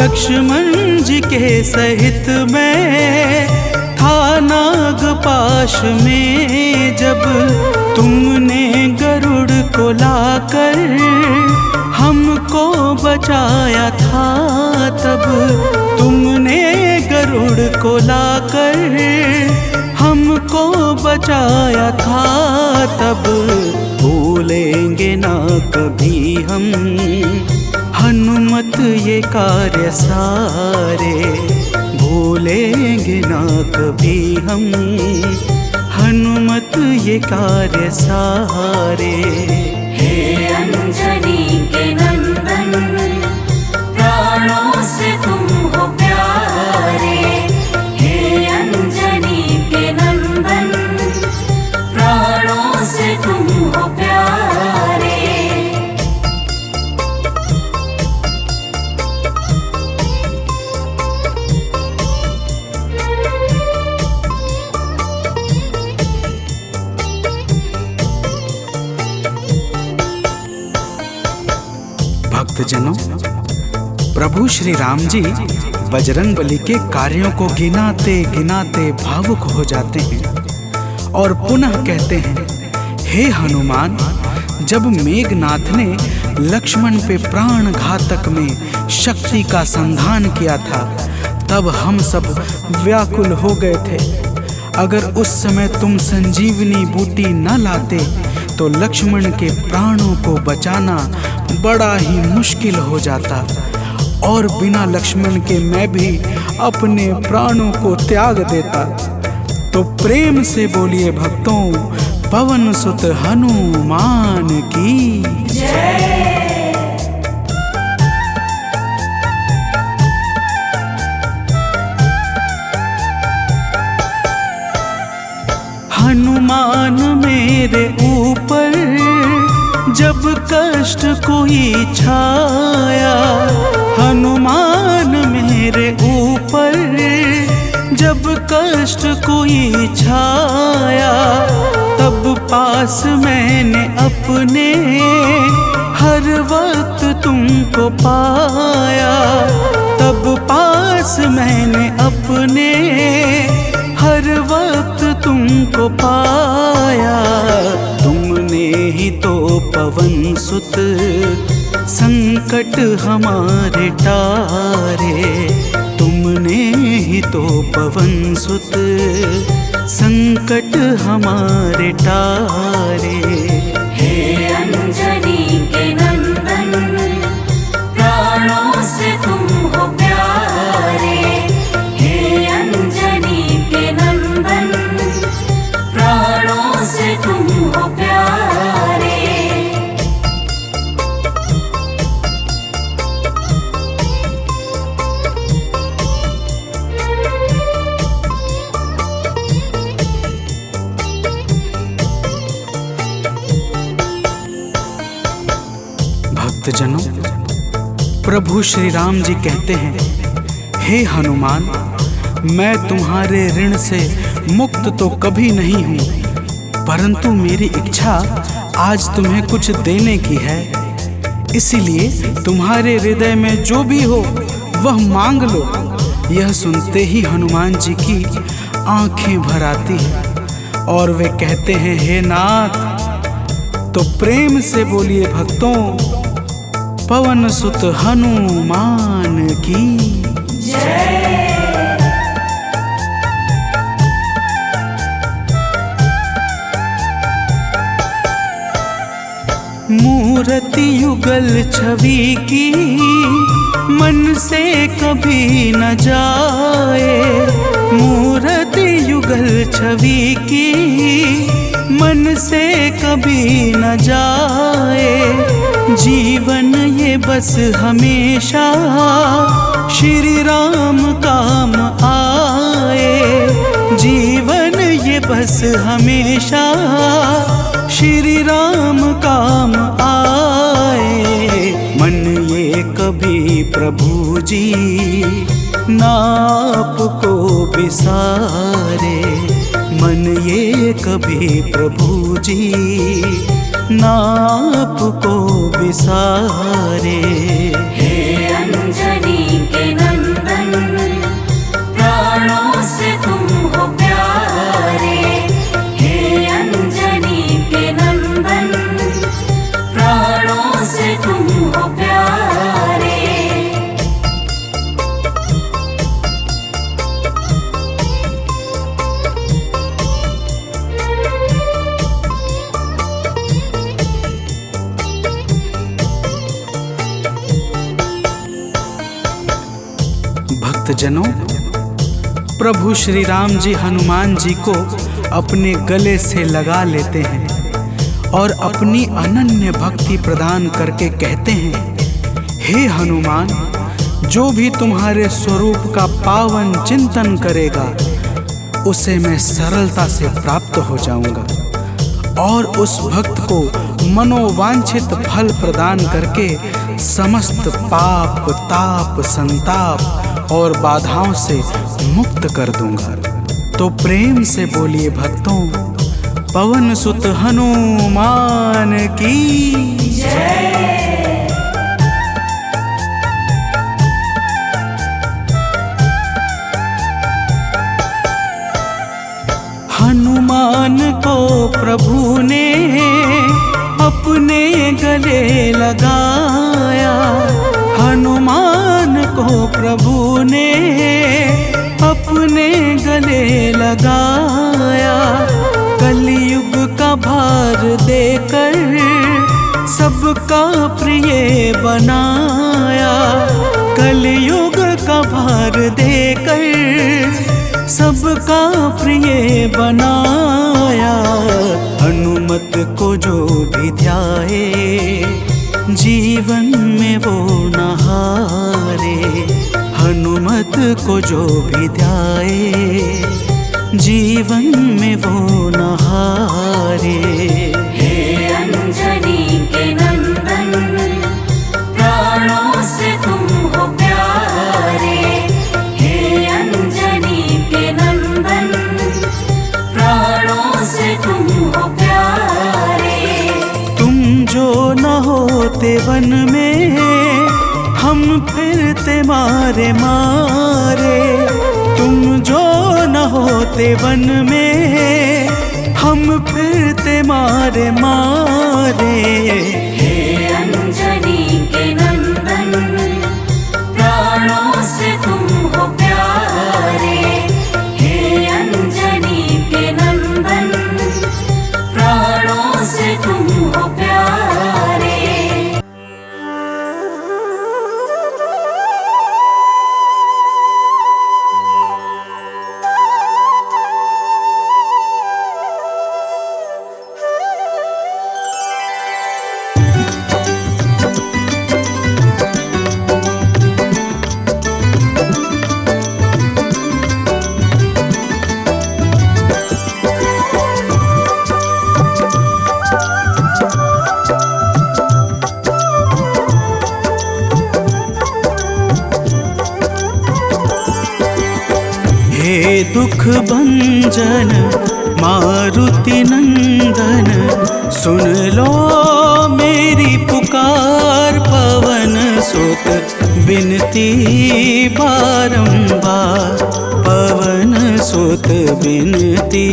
लक्ष्मण जी के सहित में था नागपाश में जब। तुमने गरुड़ को लाकर हमको बचाया था तब। तुमने गरुड़ को लाकर हमको बचाया था तब। भूलेंगे ना कभी हम हनुमत ये कार्य सारे। भूलेंगे ना कभी हम हनुमत ये कार्य सारे। हे अंजनी के नंदन, प्राणों से तुम हो प्यारे। हे अंजनी के नंदन, प्राणों से तुम हो प्यारे। भक्तजनों, प्रभु श्री राम जी बजरंगबली के कार्यों को गिनाते गिनाते भावुक हो जाते हैं और पुनः कहते हैं, हे हनुमान, जब मेघनाथ ने लक्ष्मण पे प्राण घातक में शक्ति का संधान किया था, तब हम सब व्याकुल हो गए थे। अगर उस समय तुम संजीवनी बूटी न लाते तो लक्ष्मण के प्राणों को बचाना बड़ा ही मुश्किल हो जाता और बिना लक्ष्मण के मैं भी अपने प्राणों को त्याग देता। तो प्रेम से बोलिए भक्तों, पवन सुत हनुमान की जय। हनुमान मेरे ऊपर जब कष्ट कोई छाया, हनुमान मेरे ऊपर जब कष्ट कोई छाया, तब पास मैंने अपने हर वक्त तुमको पाया, तब पास मैंने अपने हर वक्त तुमको पाया। तुमने ही तो पवन सुत संकट हमारे टारे, तुमने ही तो पवन सुत संकट हमारे टारे। हे अंजनी के नंदन, प्राणों से तुम हो प्यारे। हे अंजनी के नंदन, प्राणों से तुम हो प्यारे। भक्तजनों, प्रभु श्री राम जी कहते हैं, हे हनुमान, मैं तुम्हारे ऋण से मुक्त तो कभी नहीं हूँ, परंतु मेरी इच्छा आज तुम्हें कुछ देने की है। इसीलिए तुम्हारे हृदय में जो भी हो वह मांग लो। यह सुनते ही हनुमान जी की आंखें भर आती हैं और वे कहते हैं, हे नाथ। तो प्रेम से बोलिए भक्तों, पवन सुत हनुमान की जय। मूर्ति युगल छवि की मन से कभी न जाए, मूर्ति युगल छवि की मन से कभी न जाए। जीवन ये बस हमेशा श्री राम काम आए, जीवन ये बस हमेशा श्री राम काम आए। मन ये कभी प्रभु जी नाप को बिसारे, मन ये कभी प्रभु जी नाप को बिसारे। हे अंजनी के नंदन, प्राणों से तुम हो प्यारे। हे अंजनी के नंदन, प्राणों से तुम हो प्यारे। भक्तजनों, प्रभु श्री राम जी हनुमान जी को अपने गले से लगा लेते हैं और अपनी अनन्य भक्ति प्रदान करके कहते हैं, हे हनुमान, जो भी तुम्हारे स्वरूप का पावन चिंतन करेगा उसे मैं सरलता से प्राप्त हो जाऊंगा और उस भक्त को मनोवांछित फल प्रदान करके समस्त पाप, ताप, संताप और बाधाओं से मुक्त कर दूंगा। तो प्रेम से बोलिए भक्तों, पवन सुत हनुमान की जय। हनुमान को प्रभु ने अपने गले लगाया, हनुमान को प्रभु ने अपने गले लगाया। कलयुग का भार देकर सबका प्रिय बनाया, कलयुग का भार देकर सबका प्रिय बनाया। हनुमत को जो भी ध्याए जीवन में वो न हारे, हनुमत को जो भी ध्याए जीवन में वो न हारे। हे अंजनी के नंदन, प्राणों से तुम हो प्यारे। हे अंजनी के नंदन, प्राणों से तुम हो प्यारे। तुम जो न होते वन में हम फिरते मारे मारे। तुम जो न होते वन में हम फिरते मारे मारे। हे अंजनी के नंदन, प्राणों से तुम हो प्यारे। हे अंजनी के नंदन, प्राणों से तुम हो प्यारे। हे दुख भंजन मारुति नंदन, सुन लो मेरी पुकार। पवन सुत बिनती बारंबार, पवन सुत बिनती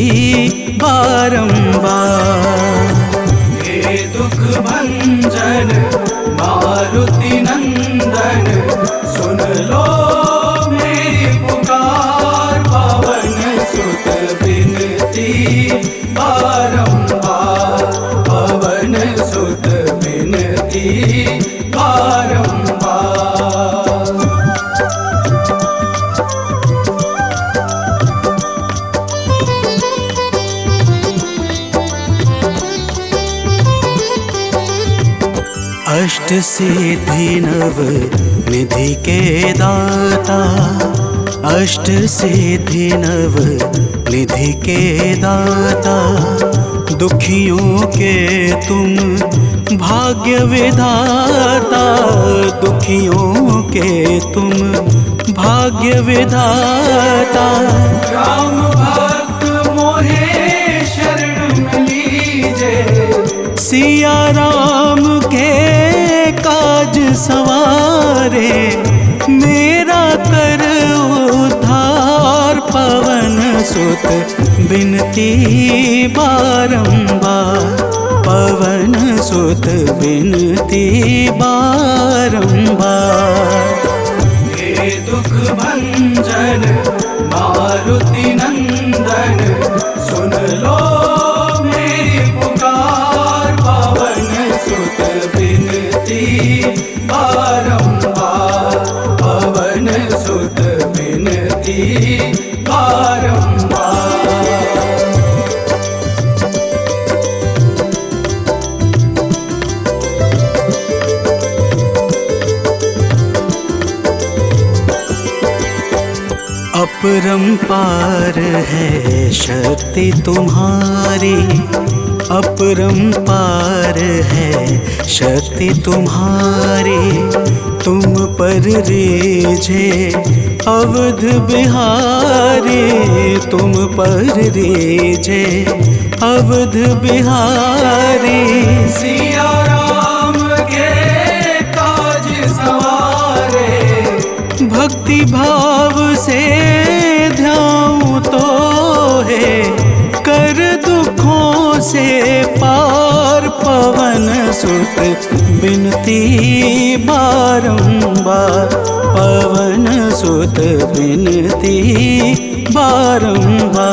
बारंबार। हे दुख भंजन मारुति नंदन, सुन लो मेरी पुकार। पवन सुत बिनती बारंबार, पवन सुत बिनती बारंबार। अष्ट सिद्धि नव निधि के दाता, अष्ट सिद्धि नव निधि के दाता। दुखियों के तुम भाग्य विधाता, दुखियों के तुम भाग्य विधाता। राम भक्त मोहे शरण लीजे, सिया राम के काज सवारे। मेरा कर उद्धार, पवन सुत बिनती बारंबार, पवन सुत बिनती बारंबार। हे दुख भंजन मारुति नंदन, सुन लो मेरी पुकार। पवन सुत बिनती बारंबार, पवन सुत बिनती बारंबार। अपरंपार है शक्ति तुम्हारी, अपरंपार है शक्ति तुम्हारी। तुम पर रीझे अवध बिहारी, तुम पर रीझे अवध बिहारी। सिया राम के काज सवारे, भक्ति भाव से ध्याऊं तो है कर दुखों से पार। पवन सुत बिनती बारंबार, पवन सुत बिनती बारंबार।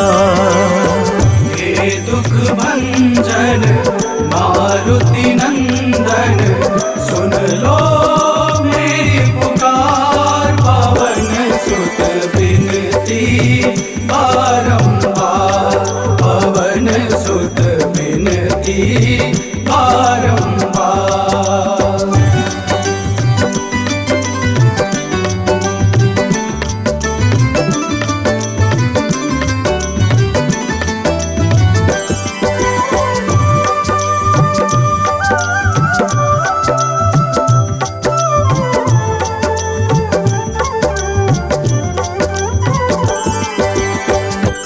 हे दुख भंजन मारुति नंदन, सुन लो मेरी पुकार। पवन सुत बिनती बारंबार, पवन सुत बिनती बारंबार।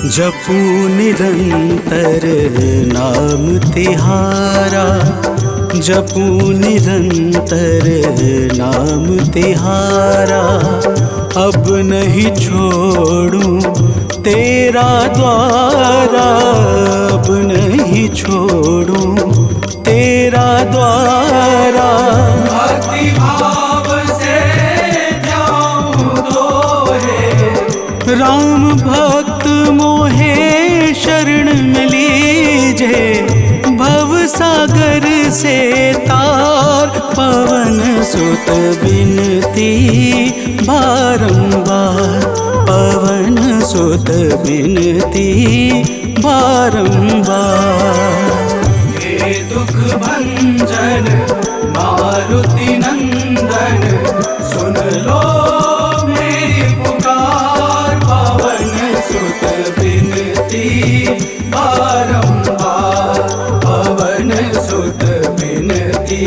जपू निरंतर नाम तिहारा, जपू निरंतर नाम तिहारा। अब नहीं छोड़ूं तेरा द्वारा, अब नहीं छोड़ूं तेरा द्वारा। भक्ति भाव से जाऊं दोहे, राम भक्त मोहे शरण में लीजे। भव सागर से तार पवन सुत बिनती बारंबार, पवन सुत बिनती बारंबार। हे दुख भंजन मारुति नंदन, सुन लो मेरी पुकार। पवन सुत बिनती बारंबार, पवन सुत बिनती